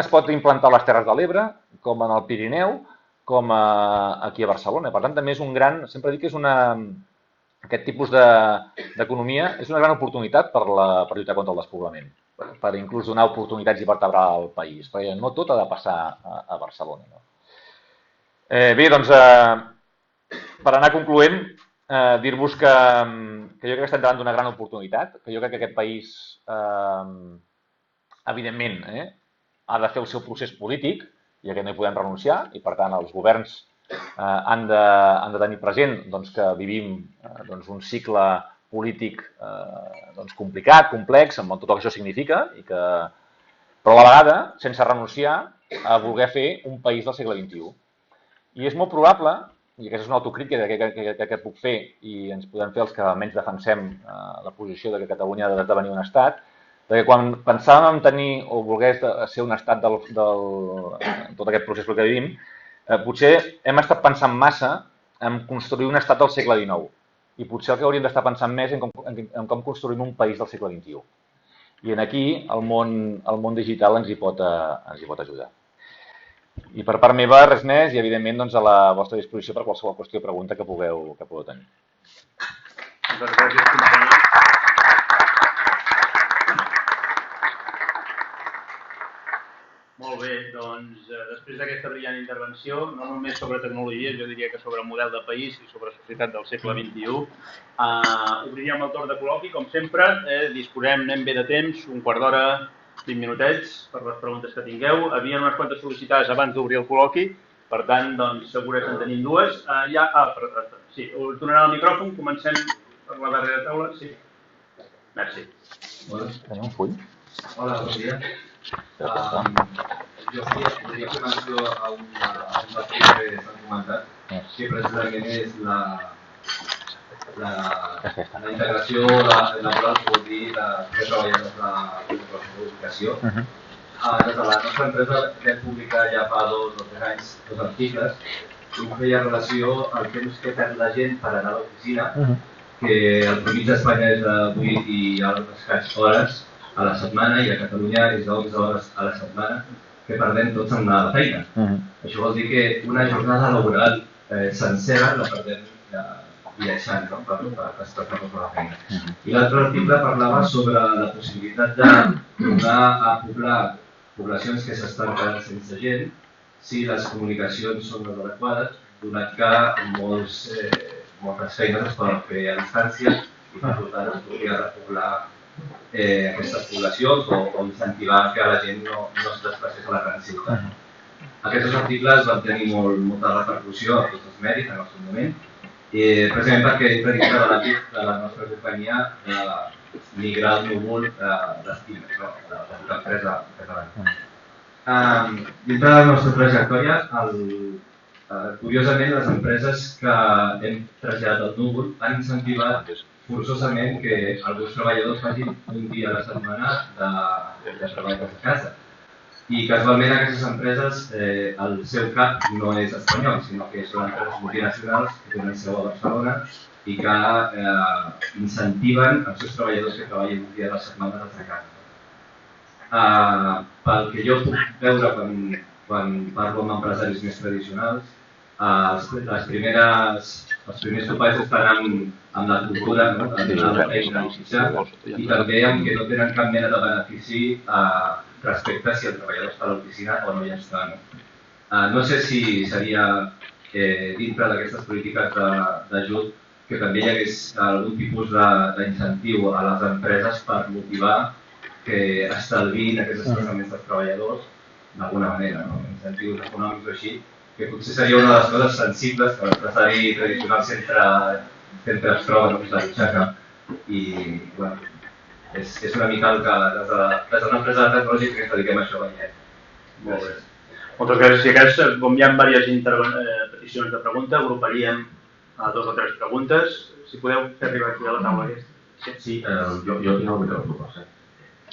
es pot implantar a les Terres de l'Ebre, com en el Pirineu, com aquí a Barcelona. Per tant, també és un gran, sempre dic que aquest tipus d'economia és una gran oportunitat per lluitar contra el despoblament, per inclús donar oportunitats i vertebrar el país, perquè no tot ha de passar a Barcelona. Bé, doncs, per anar concloent, dir-vos que jo crec que estem davant d'una gran oportunitat, que jo crec que aquest país, evidentment, ha de fer el seu procés polític, i a aquest no hi podem renunciar, i per tant els governs han de tenir present que vivim un cicle polític complicat, complex, amb tot el que això significa, però a la vegada sense renunciar a voler fer un país del segle XXI. I és molt probable, i aquesta és una autocrítica que puc fer, i ens podem fer els que almenys defensem la posició que Catalunya ha d'esdevenir un estat, perquè quan pensàvem en tenir o voler ser un estat de tot aquest procés que vivim, potser hem estat pensant massa en construir un estat del segle XIX. I potser el que hauríem d'estar pensant més en com construïm un país del segle XXI. I aquí el món digital ens hi pot ajudar. I per part meva, res més, i evidentment a la vostra disposició per qualsevol qüestió o pregunta que pugueu tenir. Moltes gràcies, conseller. Molt bé, doncs després d'aquesta brillant intervenció, no només sobre tecnologia, jo diria que sobre model de país i sobre societat del segle XXI, obriríem el torn de col·loqui, com sempre, disposem, anem bé de temps, un quart d'hora, 20 minutets per les preguntes que tingueu. Havien unes quantes sol·licitades abans d'obrir el col·loqui, per tant, doncs, segures en tenim dues. Sí, us donarà el micròfon, comencem per la darrera taula. Sí. Merci. Tenim un full? Hola, bon dia. Jo volia fer menció a un dels que s'han comentat, que precisament és la integració laboral, vol dir, de treballadors de l'educació. Des de la nostra empresa vam publicar ja fa 2 o 3 anys 2 articles i feia relació al temps que perd la gent per anar a l'oficina, que el promís d'Espanya és de 8 i escaig hores, a la setmana i a Catalunya és de 11 hores a la setmana que perdem tots en anar a la feina. Això vol dir que una jornada laboral sencera la perdem viatjant, no? per desplaçar-nos a la feina. I l'altre article parlava sobre la possibilitat de tornar a poblar poblacions que s'estan quedant sense gent si les comunicacions són les adequades, donat que moltes feines es poden fer a distància i per tant es podria repoblar aquestes poblacions o incentivar que la gent no es desplacés a la gran ciutat. Aquests articles van tenir molta repercussió a tots els mèdics en el seu moment, precisament perquè entra dintre de l'àmbit de la nostra companyia de migrar el núvol d'estimes, de l'empresa catalana. Dintre de la nostra trajectòria, curiosament, les empreses que hem traslladat al núvol han incentivat forçosament que alguns treballadors facin un dia a la setmana de treball des de casa. I casualment aquestes empreses, el seu cap no és espanyol, sinó que són empreses multinacionals que tenen seu a Barcelona i que incentiven els seus treballadors que treballen un dia a la setmana des de casa. Pel que jo puc veure quan parlo amb empresaris més tradicionals, els primers topalls estan amb la cultura, amb la feina i també amb que no tenen cap mena de benefici respecte si el treballador està a l'oficina o no hi està. No sé si seria dintre d'aquestes polítiques d'ajut que també hi hagués algun tipus d'incentiu a les empreses per motivar que estalviïn aquests desplaçaments dels treballadors d'alguna manera, incentius econòmics o així, que potser seria una de les coses sensibles que l'empresari tradicional sempre es troba a la butxaca i és una mica el que des de l'empresa tecnològica que ens dediquem a això veiem. Molt bé. Moltes gràcies. Si aquests, com hi ha diverses peticions de pregunta, agruparíem 2 o 3 preguntes. Si podeu fer arribar aquí a la taula aquesta. Sí, jo tinc el micròfon, per cert.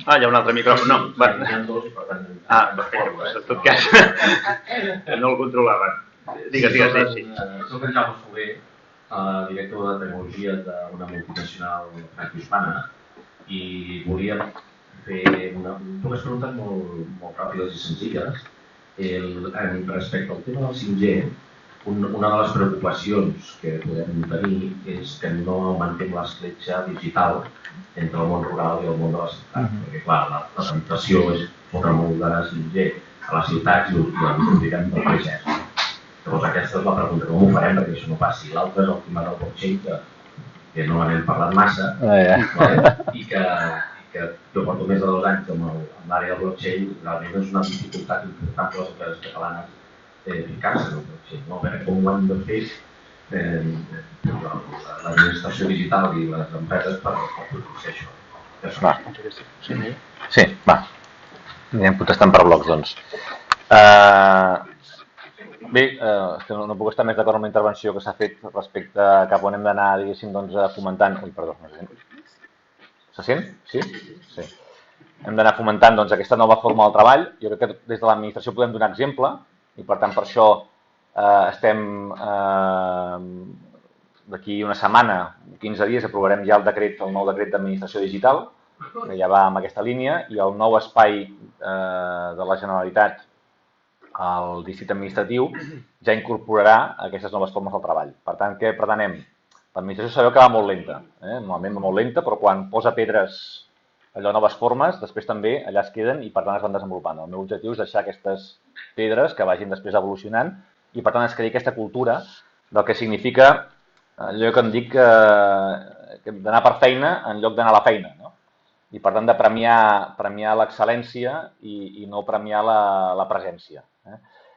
Hi ha un altre micròfon. No, N'hi ha 2, per tant... Perfecte. En tot cas, no el controlaven. Digues, sí. Soc en Jaume Soler, director de tecnologia d'una multinacional franco-hispana i volíem fer unes preguntes molt ràpides i senzilles. Respecte al tema del 5G, una de les preocupacions que podem tenir és que no augmentem l'escletxa digital entre el món rural i el món de la ciutat. Perquè, clar, la penetració és fotre molt de 5G a les ciutats i ho direm del pagès. Llavors, aquesta és la pregunta, com ho farem perquè això no passi. L'altre és el tema del blockchain, que no n'hem parlat massa, i que jo porto més de 2 anys amb l'àrea del blockchain, realment és una dificultat important per les empreses catalanes ficar-se en el blockchain, a veure com ho hem de fer l'administració digital i les empreses per protegir això. Sí, va. Anem contestant per blocs, doncs. Bé, no puc estar més d'acord amb la intervenció que s'ha fet respecte a cap on hem d'anar, diguéssim, fomentant... Ui, perdó, no sé. Se sent? Sí? Sí. Hem d'anar fomentant aquesta nova forma del treball. Jo crec que des de l'administració podem donar exemple i, per tant, per això estem d'aquí una setmana, 15 dies, aprovarem ja el nou decret d'administració digital, que ja va en aquesta línia, i el nou espai de la Generalitat, el districte administratiu, ja incorporarà aquestes noves formes del treball. Per tant, què pretenem? L'administració sabeu que va molt lenta, normalment va molt lenta, però quan posa pedres allò noves formes, després també allà es queden i per tant es van desenvolupant. El meu objectiu és deixar aquestes pedres que vagin després evolucionant i per tant es creï aquesta cultura del que significa allò que em dic d'anar per feina en lloc d'anar a la feina, no? I per tant de premiar l'excel·lència i no premiar la presència.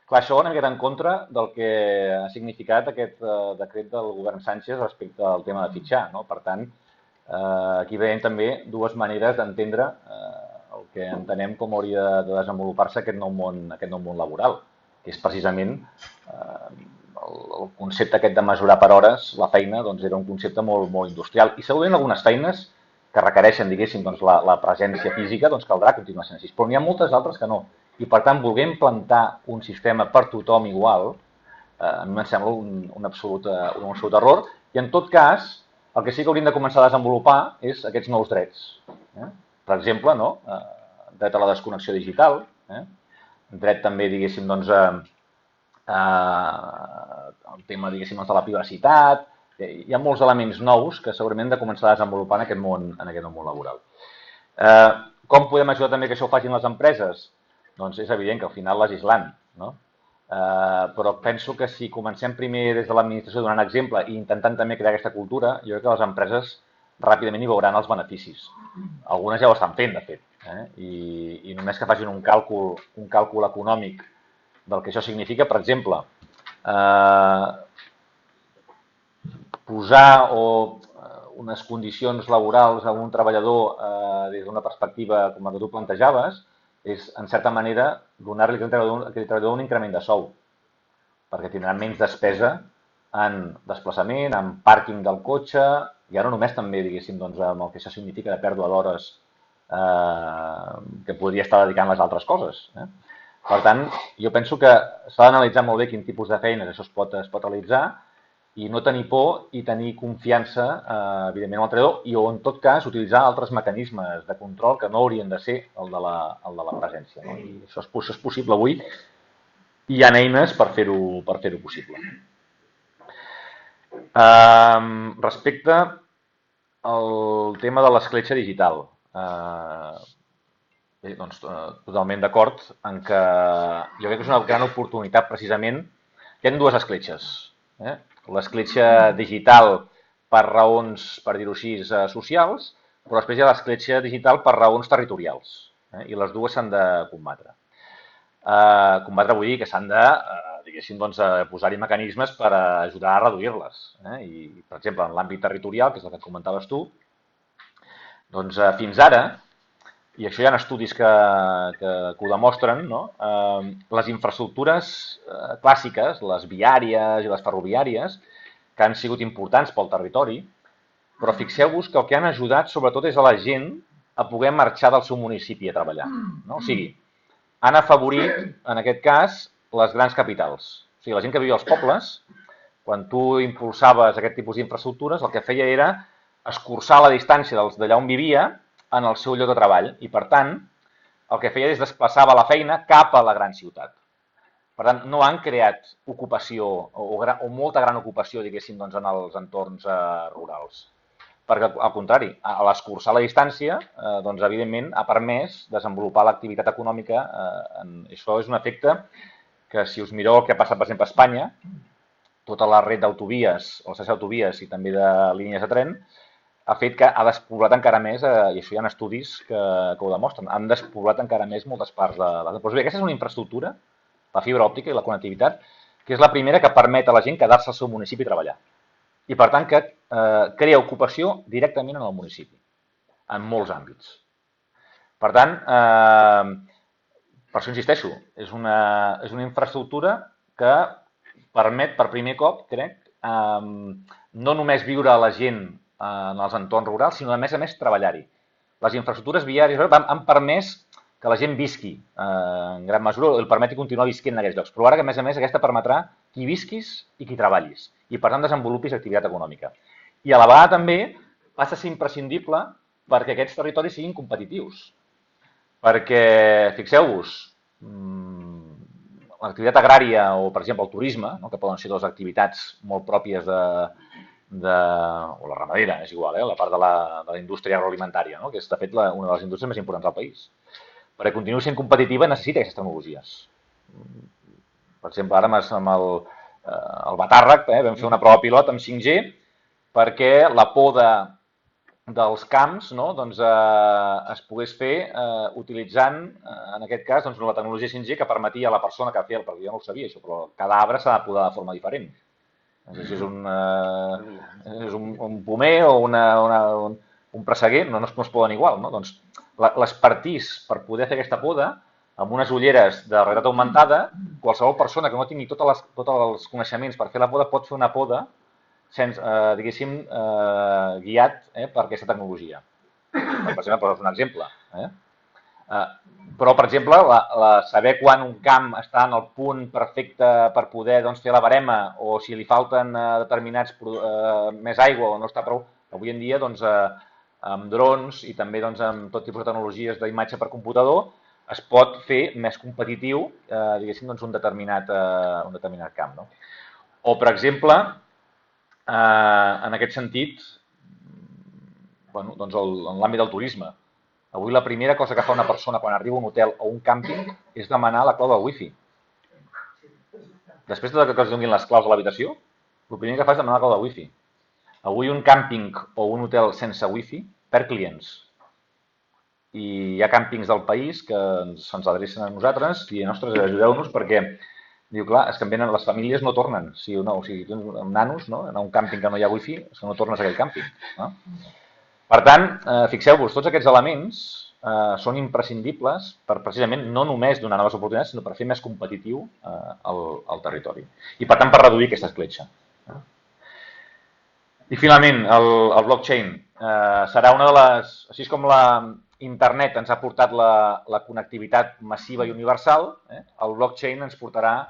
Clar, això va una miqueta en contra del que ha significat aquest decret del govern Sánchez respecte al tema de fitxar. Per tant, aquí veiem també 2 maneres d'entendre el que entenem com hauria de desenvolupar-se aquest nou món laboral, que és precisament el concepte aquest de mesurar per hores la feina, era un concepte molt industrial. I segurament algunes feines que requereixen, diguéssim, la presència física, caldrà continuar sent així, però n'hi ha moltes altres que no. I, per tant, volguem plantar un sistema per tothom igual, a mi em sembla un absolut error. I, en tot cas, el que sí que hauríem de començar a desenvolupar és aquests nous drets. per exemple, no? Dret a la desconnexió digital, dret també, diguéssim, doncs, el tema, diguéssim, de la privacitat. Hi ha molts elements nous que segurament hem de començar a desenvolupar en aquest món laboral. Com podem ajudar també que això ho facin les empreses? Doncs és evident que al final legislant, no? Però penso que si comencem primer des de l'administració donant exemple i intentant també crear aquesta cultura, jo crec que les empreses ràpidament hi veuran els beneficis. Algunes ja ho estan fent, de fet, i només que facin un càlcul econòmic del que això significa, per exemple, posar unes condicions laborals a un treballador des d'una perspectiva com la que tu plantejaves és, en certa manera, donar-li a aquell treballador un increment de sou, perquè tindrà menys despesa en desplaçament, en pàrquing del cotxe, i ara només també, diguéssim, doncs, amb el que això significa de pèrdua d'hores que podria estar dedicant a les altres coses. Per tant, jo penso que s'ha d'analitzar molt bé quin tipus de feines això es pot realitzar i no tenir por i tenir confiança, evidentment, en el treballador i, en tot cas, utilitzar altres mecanismes de control que no haurien de ser el de la presència. No? I això és possible avui i hi ha eines per fer-ho possible. Respecte al tema de l'escletxa digital, bé, doncs, totalment d'acord en que jo crec que és una gran oportunitat precisament. Hi ha dues escletxes. L'escletxa digital per raons, per dir-ho així, socials, però després hi ha l'escletxa digital per raons territorials. I les dues s'han de combatre. Combatre vull dir que s'han de, diguéssim, doncs, posar-hi mecanismes per ajudar a reduir-les. I, per exemple, en l'àmbit territorial, que és el que comentaves tu, doncs fins ara, i això hi ha estudis que ho demostren, no? Les infraestructures clàssiques, les viàries i les ferroviàries, que han sigut importants pel territori, però fixeu-vos que el que han ajudat sobretot és a la gent a poder marxar del seu municipi a treballar. No? O sigui, han afavorit, en aquest cas, les grans capitals. O sigui, la gent que vivia als pobles, quan tu impulsaves aquest tipus d'infraestructures, el que feia era escurçar la distància d'allà on vivia en el seu lloc de treball i, per tant, el que feia és desplaçava la feina cap a la gran ciutat. Per tant, no han creat ocupació o molta gran ocupació, diguéssim, doncs, en els entorns rurals. Perquè, al contrari, a l'escurçar la distància, doncs, evidentment, ha permès desenvolupar l'activitat econòmica. Això és un efecte que, si us mireu el que ha passat, per exemple, a Espanya, tota la red d'autovies, o la xarxa d'autovies i també de línies de tren, ha fet que ha despoblat encara més, i això hi ha estudis que ho demostren, han despoblat encara més moltes parts de la... Doncs bé, aquesta és una infraestructura, la fibra òptica i la connectivitat, que és la primera que permet a la gent quedar-se al seu municipi i treballar. I, per tant, que crea ocupació directament en el municipi, en molts àmbits. Per tant, per això insisteixo, és una infraestructura que permet, per primer cop, crec, no només viure a la gent en els entorns rurals, sinó, a més, treballar-hi. Les infraestructures viàries han permès que la gent visqui, en gran mesura, el permeti continuar visquent en aquells llocs. Però ara, que, a més, aquesta permetrà que hi visquis i que hi treballis, i, per tant, desenvolupis activitat econòmica. I, a la vegada, també, passa a ser imprescindible perquè aquests territoris siguin competitius. Perquè, fixeu-vos, l'activitat agrària o, per exemple, el turisme, que poden ser dues activitats molt pròpies o la ramadera, és igual, la part de la indústria agroalimentària, que és, de fet, una de les indústries més importants del país. Perquè continuï sent competitiva necessita aquestes tecnologies. Per exemple, ara amb el Batàrrec vam fer una prova pilot amb 5G perquè la poda dels camps es pogués fer utilitzant, en aquest cas, la tecnologia 5G que permetia a la persona que feia, perquè jo no ho sabia això, però cada arbre s'ha de podar de forma diferent. Si és un pomer o un presseguer, no es poden igual. Doncs l'expertís per poder fer aquesta poda, amb unes ulleres de realitat augmentada, qualsevol persona que no tingui tots els coneixements per fer la poda pot fer una poda, diguéssim, guiat per aquesta tecnologia. Per exemple, és un exemple. Però, per exemple, saber quan un camp està en el punt perfecte per poder fer la barema o si li falten determinats més aigua o no està prou, avui en dia amb drons i també amb tot tipus de tecnologies d'imatge per computador, es pot fer més competitiu, diguéssim, un determinat camp. No? O, per exemple, en aquest sentit, en l'àmbit del turisme. Avui la primera cosa que fa una persona quan arriba a un hotel o un càmping és demanar la clau del wifi. Després de que es donin les claus a l'habitació, el primer que fa és demanar la clau del wifi. Avui un càmping o un hotel sense wifi perd clients. I hi ha càmpings del país que se'ns adrecen a nosaltres i, ostres, ajudeu-nos perquè, diu, clar, és que les famílies no tornen. Si tens nanos, no? En un càmping que no hi ha wifi, és que no tornes a aquell càmping. No? Per tant, fixeu-vos, tots aquests elements són imprescindibles per precisament no només donar noves oportunitats, sinó per fer més competitiu el territori. I per tant, per reduir aquesta escletxa. I finalment, el blockchain serà una de les... Així com la internet ens ha portat la connectivitat massiva i universal, el blockchain ens portarà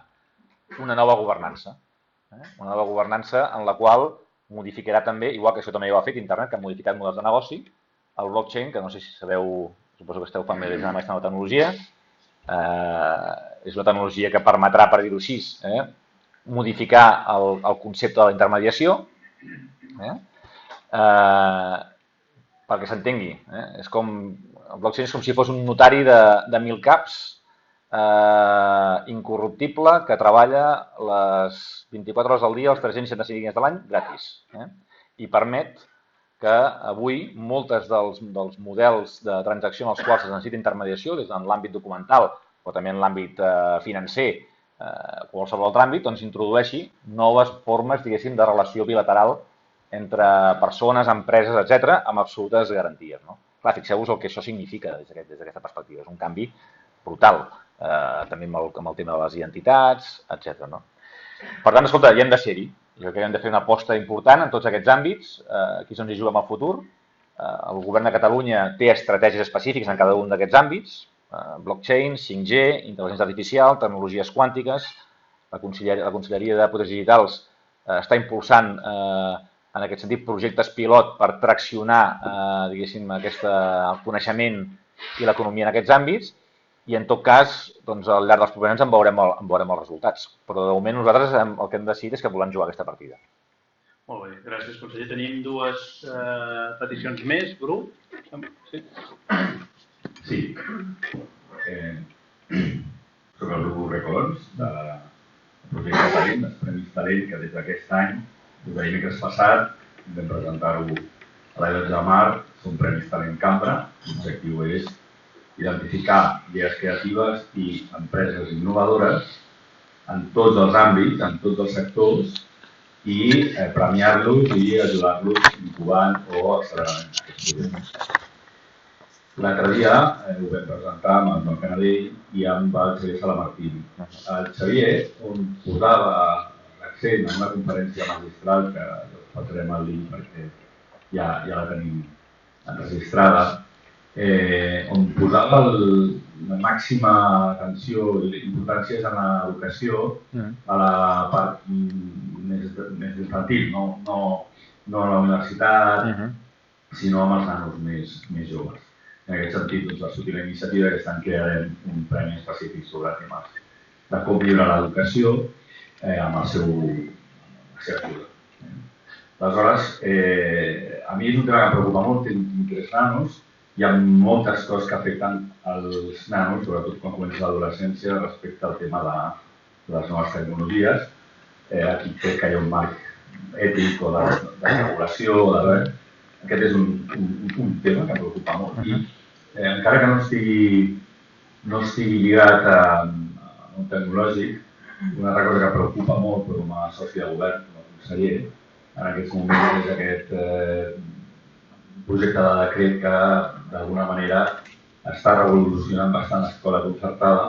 una nova governança. Una nova governança en la qual modificarà també, igual que això també ho ha fet internet, que ha modificat models de negoci, el blockchain, que no sé si sabeu, suposo que esteu familiaritzats amb aquesta nova tecnologia, és una tecnologia que permetrà, per dir-ho així, modificar el concepte de la intermediació, perquè s'entengui. El blockchain és com si fos un notari de 1000 caps, incorruptible, que treballa les 24 hores al dia, els 365 dies de l'any, gratis. I permet que avui moltes dels models de transacció en els quals es necessita intermediació, des de l'àmbit documental o també en l'àmbit financer, qualsevol altre àmbit, doncs introdueixi noves formes, diguéssim, de relació bilateral entre persones, empreses, etc., amb absolutes garanties. Clar, fixeu-vos el que això significa des d'aquesta perspectiva. És un canvi brutal, també amb el tema de les identitats, etc. Per tant, escolta, hi hem de ser-hi. Jo crec que hem de fer una aposta important en tots aquests àmbits. Aquí és on hi juguem el futur. El govern de Catalunya té estratègies específiques en cada un d'aquests àmbits. Blockchain, 5G, intel·ligència artificial, tecnologies quàntiques. La Conselleria de Polítiques Digitals està impulsant en aquest sentit projectes pilot per traccionar, diguéssim, el coneixement i l'economia en aquests àmbits. I, en tot cas, al llarg dels propers anys en veurem els resultats. Però, de moment, nosaltres el que hem decidit és que volem jugar aquesta partida. Molt bé, gràcies, conseller. Tenim dues peticions més. Bru? Sí. Sí. Soc el Bru Recolons, del projecte Talent, dels Premis Talent, que des d'aquest any, des de dimecres passat, vam presentar-ho a la 12 de març, són Premis Talent Cambra. L'objectiu és identificar idees creatives i empreses innovadores en tots els àmbits, en tots els sectors i premiar-los i ajudar-los incubant o accelerant aquests projectes. L'altre dia ho vam presentar amb el Joan Canadell i amb el Xavier Salamartín. El Xavier posava l'accent en una conferència magistral que passarem el link perquè ja la tenim enregistrada, on posava la màxima atenció i importància en l'educació a la part més infantil, no a la universitat, sinó amb els nanos més joves. En aquest sentit, va sortir la iniciativa que estan creant un premi específic sobre temes de com viure l'educació amb el seu ajuda. Aleshores, a mi és un tema que em preocupa molt, tinc 3 nanos. Hi ha moltes coses que afecten els nanos, sobretot quan comença l'adolescència, respecte al tema de les noves tecnologies. Aquí crec que hi ha un marc ètic o de regulació. Aquest és un tema que em preocupa molt. I encara que no estigui lligat a un tecnològic, una altra cosa que preocupa molt com a soci de govern, com a conseller, en aquests moments és aquest projecte de decret que d'alguna manera està revolucionant bastant l'escola concertada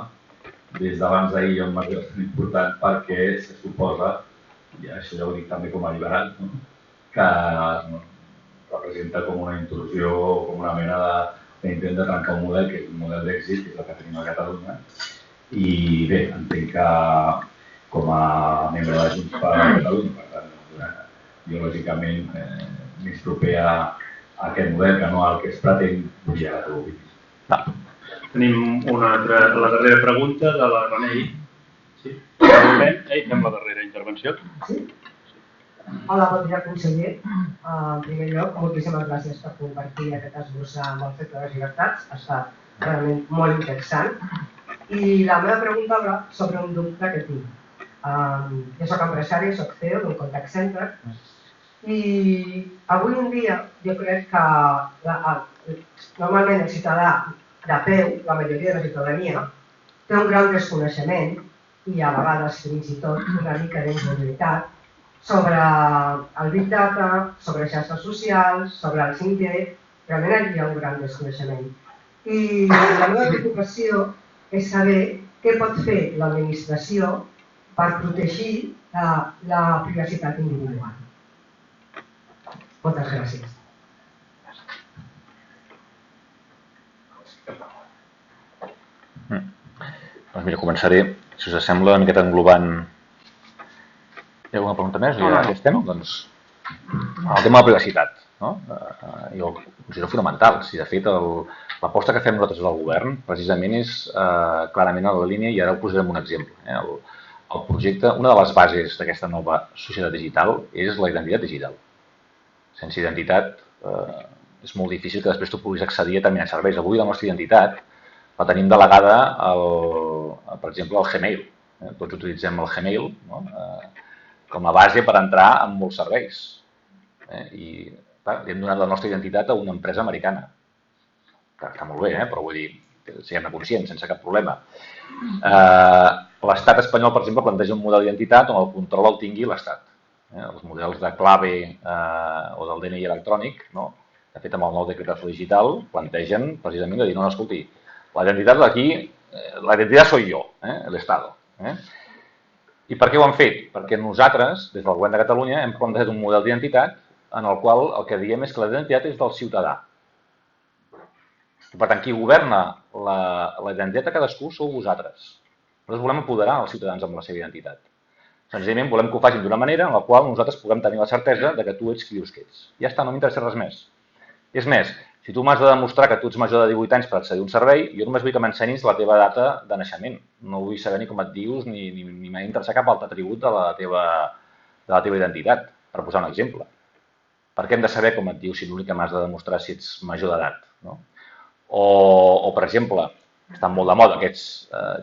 des d'abans d'ahir hi ha un marc bastant important perquè se suposa, i això ja ho dic també com a liberal, que representa com una intrusió o com una mena d'intent de trencar un model que és un model d'èxit, que és el que tenim a Catalunya. I bé, entenc que com a membre de Junts per Catalunya, per tant, biològicament més proper aquest model que no el que es pretén volia a tu. Tenim la darrera pregunta de la Renei. Sí? Fem la darrera intervenció. Sí? Hola, bon dia, conseller. En primer lloc, moltíssimes gràcies per compartir aquest esbossar amb el Centre de les Llibertats. Ha estat realment molt interessant. I la meva pregunta va sobre un dubte que tinc. Jo soc empresari, soc CEO d'un contact center i avui en dia jo crec que normalment el ciutadà de peu, la majoria de la ciutadania, té un gran desconeixement i a vegades fins i tot una mica d'incomoditat sobre el Big Data, sobre xarxes socials, sobre el 5G, realment hi ha un gran desconeixement. I la meva preocupació és saber què pot fer l'administració per protegir la privacitat individual. Moltes gràcies. Doncs mira, començaré, si us sembla, una miqueta englobant. Hi ha alguna pregunta més? Ja estem? Doncs el tema de la privacitat, no? Jo ho considero fonamental. Si de fet l'aposta que fem nosaltres al govern precisament és clarament a la línia, i ara ho posarem un exemple. El projecte, una de les bases d'aquesta nova societat digital és la identitat digital. Sense identitat és molt difícil que després tu puguis accedir a determinats serveis. Avui la nostra identitat la tenim delegada, per exemple, al Gmail. Tots utilitzem el Gmail, no? Com a base per entrar en molts serveis. I hem donat la nostra identitat a una empresa americana. Està molt bé, però vull dir, siguem-ne conscients, sense cap problema. L'estat espanyol, per exemple, planteja un model d'identitat on el control el tingui l'Estat. Els models de clave o del DNI electrònic, de fet, amb el nou decretazo digital, plantegen precisament de dir, no, escolti, la identitat d'aquí, la identitat soy yo, el Estado. I per què ho han fet? Perquè nosaltres, des del govern de Catalunya, hem plantejat un model d'identitat en el qual el que diem és que la identitat és del ciutadà. I per tant, qui governa la identitat de cadascú sou vosaltres. Nosaltres volem apoderar els ciutadans amb la seva identitat. Senzillament volem que ho facin d'una manera en la qual nosaltres puguem tenir la certesa que tu ets qui dius que ets. Ja està, no m'interessa res més. És més, si tu m'has de demostrar que tu ets major de 18 anys per accedir a un servei, jo només vull que m'ensenyis la teva data de naixement. No vull saber ni com et dius ni m'ha d'interessar cap altre atribut de la teva identitat, per posar un exemple. Per què hem de saber com et dius si l'únic que m'has de demostrar si ets major d'edat? O, per exemple, estan molt de moda aquests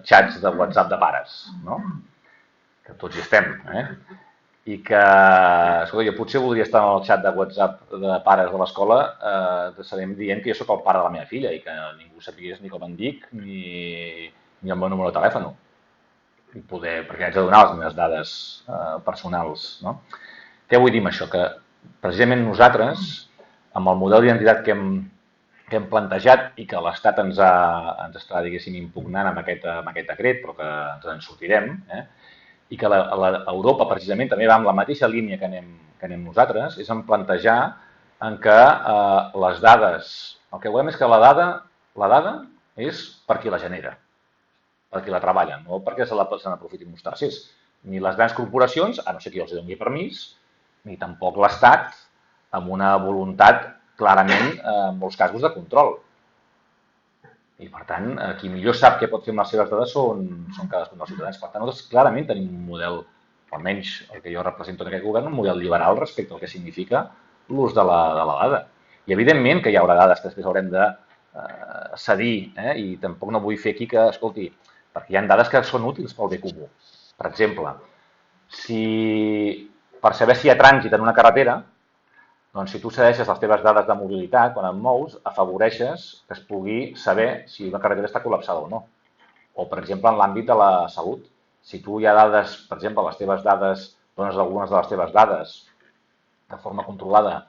xats de WhatsApp de pares, que tots hi estem, i que, escolta, jo potser voldria estar en el xat de WhatsApp de pares de l'escola dient que jo sóc el pare de la meva filla i que ningú sapigués ni com em dic ni el meu número de telèfon. Perquè haig de donar les meves dades personals. Què vull dir amb això? Que precisament nosaltres, amb el model d'identitat que hem plantejat i que l'Estat ens està, diguéssim, impugnant amb aquest decret, però que ens en sortirem, i que Europa precisament també va amb la mateixa línia que anem nosaltres, és en plantejar en que les dades, el que volem és que la dada és per qui la genera, per qui la treballa, no perquè se n'aprofitin uns tercers. Ni les grans corporacions, a no ser que els doni permís, ni tampoc l'Estat, amb una voluntat clarament, en molts casos, de control. I, per tant, qui millor sap què pot fer amb les seves dades són cadascun dels ciutadans. Per tant, nosaltres clarament tenim un model, almenys el que jo represento en aquest govern, un model liberal respecte al que significa l'ús de la dada. I, evidentment, que hi haurà dades que després haurem de cedir, i tampoc no vull fer aquí que, escolti, perquè hi ha dades que són útils pel bé comú. Per exemple, per saber si hi ha trànsit en una carretera, doncs si tu cedeixes les teves dades de mobilitat, quan et mous, afavoreixes que es pugui saber si una carretera està col·lapsada o no. O, per exemple, en l'àmbit de la salut. Si tu hi ha dades, per exemple, les teves dades, dones algunes de les teves dades de forma controlada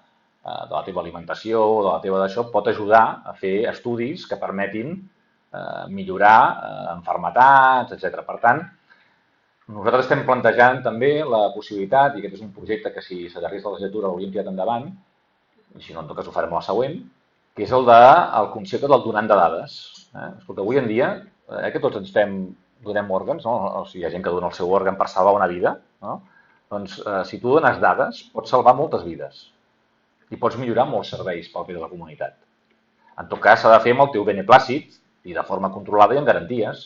de la teva alimentació o de la teva d'això, pot ajudar a fer estudis que permetin millorar malalties, etc. Per tant, nosaltres estem plantejant també la possibilitat, i aquest és un projecte que si s'allargués la legislatura l'hauríem tirat endavant, i si no, en tot cas ho farem a la següent, que és el concepte del donant de dades. Escolta, avui en dia, que tots ens donem òrgans, o sigui, hi ha gent que dona el seu òrgan per salvar una vida, doncs si tu dones dades, pots salvar moltes vides. i pots millorar molts serveis pel bé de la comunitat. En tot cas, s'ha de fer amb el teu beneplàcit i de forma controlada i amb garanties.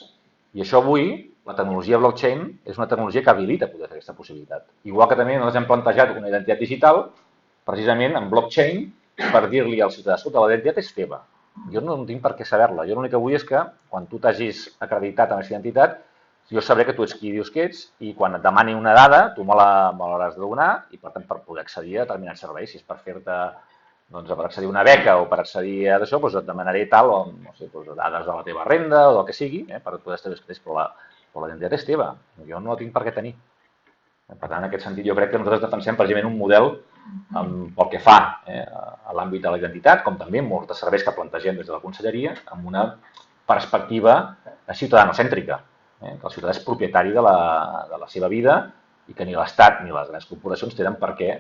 I això avui, la tecnologia blockchain és una tecnologia que habilita poder fer aquesta possibilitat. Igual que també nosaltres hem plantejat una identitat digital, precisament en blockchain, per dir-li al ciutadà, escolta, la identitat és teva. Jo no tinc per què saber-la. Jo l'únic que vull és que, quan tu t'hagis acreditat amb aquesta identitat, jo sabré que tu ets qui dius que ets i quan et demani una dada, tu me l'hauràs de donar i, per tant, per poder accedir a determinats serveis. Si és per fer-te, doncs, per accedir a una beca o per accedir a això, doncs et demanaré tal o, no sé, doncs, dades de la teva renda o del que sigui, per poder estar escrits, però la identitat és teva. Jo no la tinc per què tenir. Per tant, en aquest sentit, jo crec que nosaltres defensem precisament un model pel que fa a l'àmbit de la identitat, com també molts de serveis que plantegem des de la conselleria, amb una perspectiva ciutadano-cèntrica, que el ciutadà és propietari de la seva vida i que ni l'Estat ni les grans corporacions tenen per què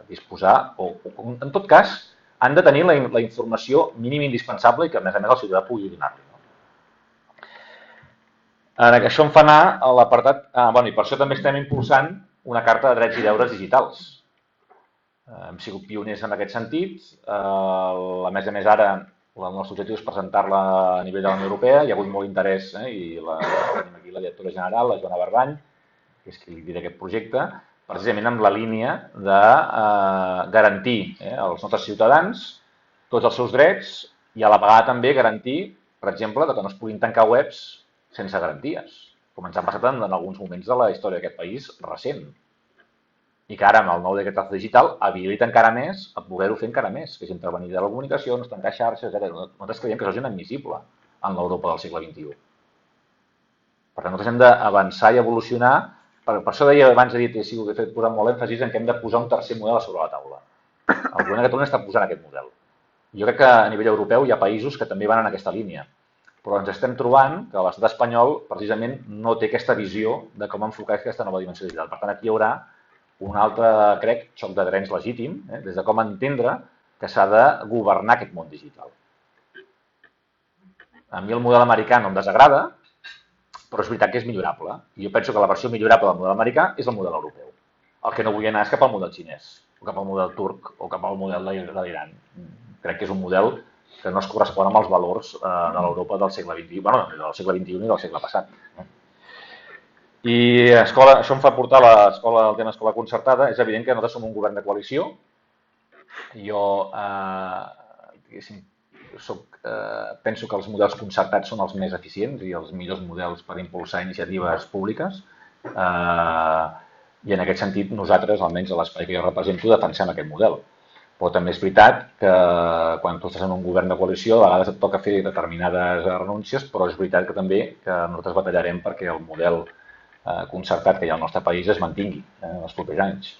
disposar, o en tot cas, han de tenir la informació mínima indispensable i que, a més el ciutadà pugui donar-li. Això em fa anar a l'apartat... I per això també estem impulsant una carta de drets i deures digitals. Hem sigut pioners en aquest sentit. A més, ara, el nostre objectiu és presentar-la a nivell de la Unió Europea. Hi ha hagut molt interès i tenim aquí la directora general, la Joana Barbany, que és qui lidera aquest projecte, precisament amb la línia de garantir als nostres ciutadans tots els seus drets i a la vegada també garantir, per exemple, que no es puguin tancar webs sense garanties, com ens ha passat en alguns moments de la història d'aquest país recent. I que ara, amb el nou decret digital, habilita encara més a poder-ho fer encara més, que és intervenir de la comunicació, tancar xarxes, etc. Nosaltres creiem que això és inadmissible en l'Europa del segle XXI. Per tant, nosaltres hem d'avançar i evolucionar. Per això deia abans, he posat molt èmfasis en que hem de posar un tercer model a sobre la taula. El govern de Catalunya està posant aquest model. Jo crec que a nivell europeu hi ha països que també van en aquesta línia. Però ens estem trobant que l'estat espanyol precisament no té aquesta visió de com enfocar aquesta nova dimensió digital. Per tant, aquí hi haurà un altre, crec, xoc de drets legítim, des de com entendre que s'ha de governar aquest món digital. A mi el model americà no em desagrada, però és veritat que és millorable. I jo penso que la versió millorable del model americà és el model europeu. El que no vull anar és cap al model xinès, o cap al model turc, o cap al model de l'Iran. Crec que és un model que no es correspon amb els valors de l'Europa del segle XXI, del segle XXI i del segle passat. I això em fa portar el tema escola concertada. És evident que nosaltres som un govern de coalició. Jo penso que els models concertats són els més eficients i els millors models per impulsar iniciatives públiques. I en aquest sentit nosaltres, almenys a l'espai que jo represento, defensem aquest model. Però també és veritat que quan tu estàs en un govern de coalició a vegades et toca fer determinades renúncies, però és veritat que també que nosaltres batallarem perquè el model concertat que hi ha al nostre país es mantingui en els propers anys.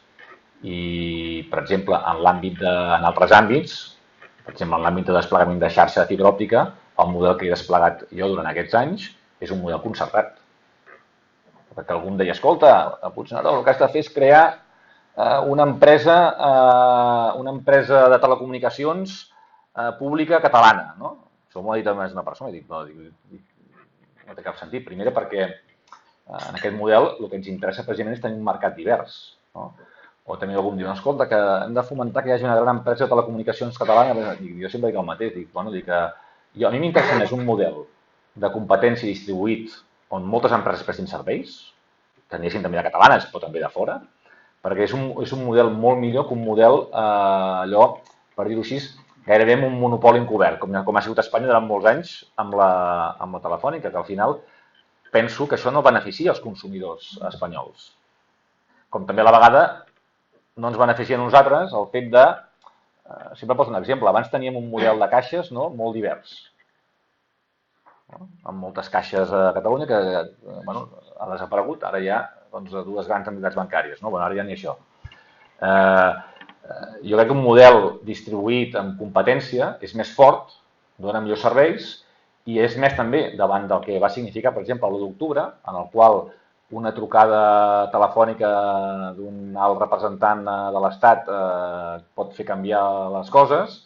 I, per exemple, en altres àmbits, per exemple, en l'àmbit de desplegament de xarxa de fibra òptica, el model que he desplegat jo durant aquests anys és un model concertat. Perquè algú em deia, escolta, a Puigneró el que has de fer és crear una empresa de telecomunicacions pública catalana. Això m'ho ha dit més una persona i dic, no té cap sentit. Primer perquè en aquest model el que ens interessa precisament és tenir un mercat divers. O també algú em diu, escolta, que hem de fomentar que hi hagi una gran empresa de telecomunicacions catalana. Jo sempre dic el mateix, a mi m'interessa més un model de competència distribuït on moltes empreses prestin serveis, que anessin també de catalanes, però també de fora, perquè és un model molt millor que un model, allò, per dir-ho així, gairebé amb un monopoli encobert, com ha sigut Espanya durant molts anys amb la telefònica, que al final penso que això no beneficia els consumidors espanyols. Com també a la vegada no ens beneficia a nosaltres el fet de, sempre poso un exemple, abans teníem un model de caixes molt divers, amb moltes caixes a Catalunya que ha desaparegut, ara hi ha dues grans entitats bancàries, ara ja ni això. Jo crec que un model distribuït amb competència és més fort, dona millors serveis i és més també davant del que va significar, per exemple, l'1 d'octubre, en el qual una trucada telefònica d'un alt representant de l'Estat pot fer canviar les coses,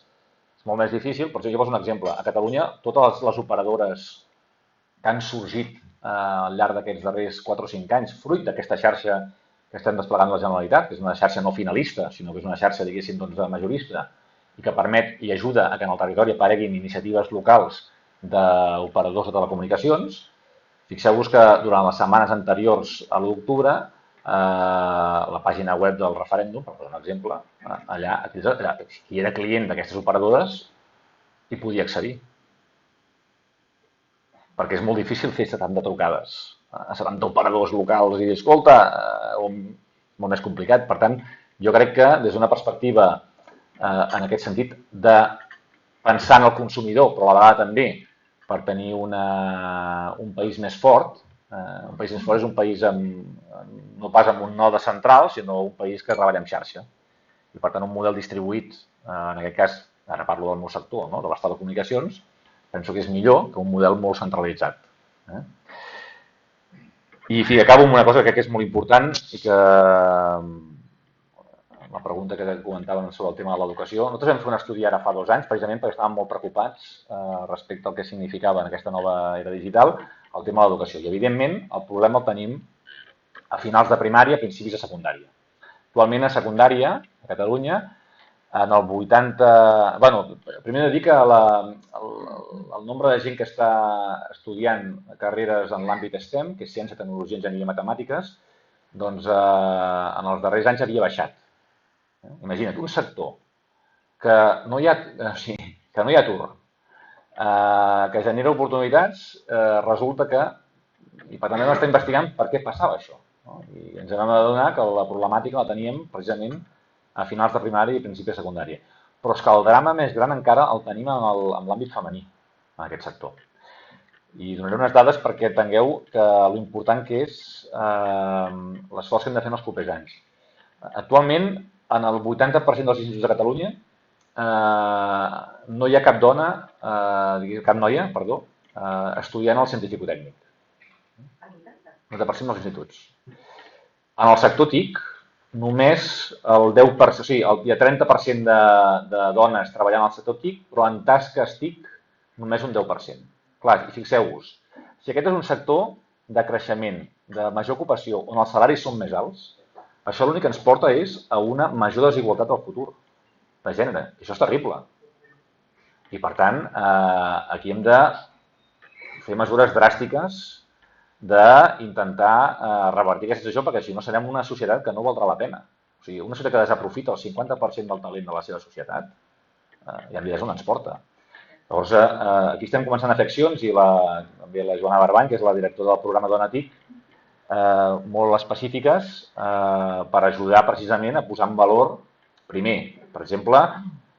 és molt més difícil, però jo poso un exemple. A Catalunya, totes les operadores que han sorgit al llarg d'aquests darrers 4 o 5 anys, fruit d'aquesta xarxa que estem desplegant la Generalitat, que és una xarxa no finalista, sinó que és una xarxa, diguéssim, majorista, i que permet i ajuda a que en el territori apareguin iniciatives locals d'operadors de telecomunicacions. Fixeu-vos que durant les setmanes anteriors a l'1 d'octubre, la pàgina web del referèndum, per posar un exemple, allà, qui era client d'aquestes operadores hi podia accedir. Perquè és molt difícil fer 70 trucades a 70 operadors locals i dir, escolta, molt més complicat. Per tant, jo crec que des d'una perspectiva, en aquest sentit, de pensar en el consumidor, però a la vegada també per tenir un país més fort. Un país més fort és un país no pas amb un node central, sinó un país que treballa en xarxa. I per tant, un model distribuït, en aquest cas, ara parlo del meu sector, de les telecomunicacions, penso que és millor que un model molt centralitzat. I, en fi, acabo amb una cosa que crec que és molt important i que la pregunta que comentaven sobre el tema de l'educació. Nosaltres vam fer un estudi ara fa 2 anys, precisament perquè estàvem molt preocupats respecte al que significava en aquesta nova era digital el tema de l'educació. I, evidentment, el problema el tenim a finals de primària, a principis de secundària. Actualment, a secundària, a Catalunya, en el 80... primer he de dir que el nombre de gent que està estudiant carreres en l'àmbit STEM, que és ciència, tecnologia, enginyeria i matemàtiques, doncs en els darrers anys havia baixat. Imagina't, un sector que no hi ha atur, que genera oportunitats, resulta que, i per tant vam estar investigant per què passava això. I ens vam adonar que la problemàtica la teníem precisament a finals de primària i principi de secundària. Però és que el drama més gran encara el tenim en l'àmbit femení, en aquest sector. I donaré unes dades perquè entengueu que l'important que és l'esforç que hem de fer en els propers anys. Actualment, en el 80% dels instituts de Catalunya no hi ha cap dona, cap noia, estudiant al científic-tècnic. 90% dels instituts. En el sector TIC, només el 10%, o sigui, hi ha 30% de dones treballant al sector TIC, però en tasques TIC només un 10%. Clar, i fixeu-vos, si aquest és un sector de creixement, de major ocupació, on els salaris són més alts, això l'únic que ens porta és a una major desigualtat al futur de gènere. I això és terrible. I, per tant, aquí hem de fer mesures dràstiques d'intentar revertir aquesta situació, perquè si no serem una societat que no valdrà la pena. O sigui, una societat que desaprofita el 50% del talent de la seva societat, ja em diràs on ens porta. Llavors, aquí estem començant a fer accions i també la Joana Barbany, que és la directora del programa Dona TIC, molt específiques per ajudar precisament a posar en valor, primer, per exemple,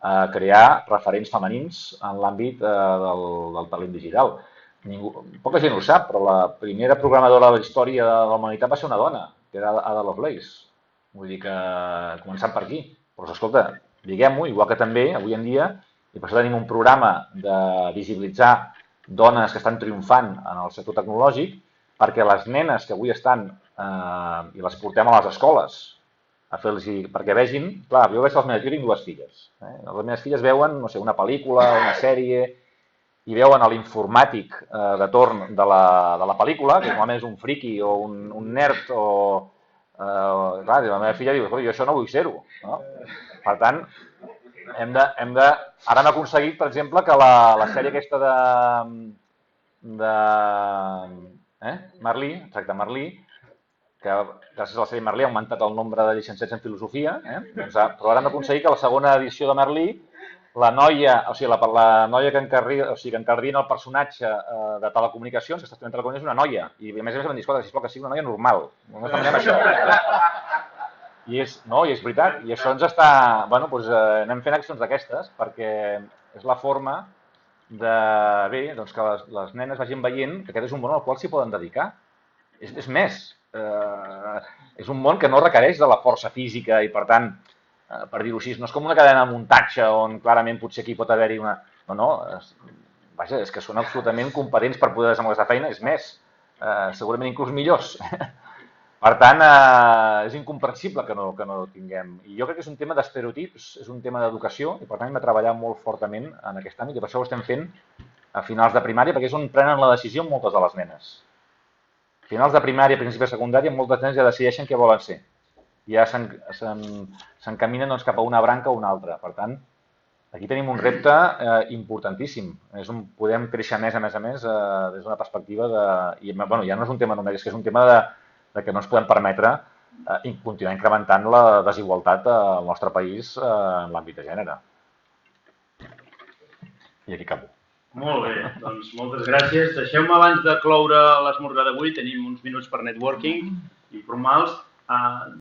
a crear referents femenins en l'àmbit del talent digital. Poca gent ho sap, però la primera programadora de la història de la humanitat va ser una dona, que era Ada Lovelace. Vull dir que començant per aquí. Però, escolta, diguem-ho, igual que també, avui en dia, i per això tenim un programa de visibilitzar dones que estan triomfant en el sector tecnològic, perquè les nenes que avui estan i les portem a les escoles perquè vegin, clar, jo veig les meves filles, jo tinc 2 filles. Les meves filles veuen, no sé, una pel·lícula, una sèrie, i veuen l'informàtic de torn de la pel·lícula, que normalment és un friqui o un nerd, clar, la meva filla diu, jo això no vull ser-ho. Per tant, ara hem aconseguit, per exemple, que la sèrie aquesta de Merlí, exacte, Merlí, que gràcies a la sèrie Merlí ha augmentat el nombre de llicenciats en filosofia, però ara hem aconseguit que la segona edició de Merlí, la noia que encardina el personatge de telecomunicacions, que està estudiant telecomunicacions, és una noia. I a més vam dir, escolta, sisplau, que sigui una noia normal. No estem mirant això. I és veritat. I això ens està... anem fent accions d'aquestes perquè és la forma que les nenes vagin veient que aquest és un món al qual s'hi poden dedicar. És més, és un món que no requereix de la força física i, per tant, per dir-ho així, no és com una cadena de muntatge on clarament potser aquí pot haver-hi una... No, vaja, és que són absolutament competents per poder desenvolupar aquesta feina, és més, segurament inclús millors. Per tant, és incomprensible que no tinguem. I jo crec que és un tema d'estereotips, és un tema d'educació i per tant hem de treballar molt fortament en aquest àmbit i per això ho estem fent a finals de primària perquè és on prenen la decisió moltes de les nenes. A finals de primària, principi de secundària, moltes nenes ja decideixen què volen ser. Ja s'encaminen cap a una branca o una altra. Per tant, aquí tenim un repte importantíssim. Podem créixer més a més des d'una perspectiva de... Ja no és un tema només, és que és un tema de que no ens podem permetre continuar incrementant la desigualtat al nostre país en l'àmbit de gènere. I aquí acabo. Molt bé, doncs moltes gràcies. Deixeu-me abans de cloure l'esmorzar d'avui, tenim uns minuts per networking informals.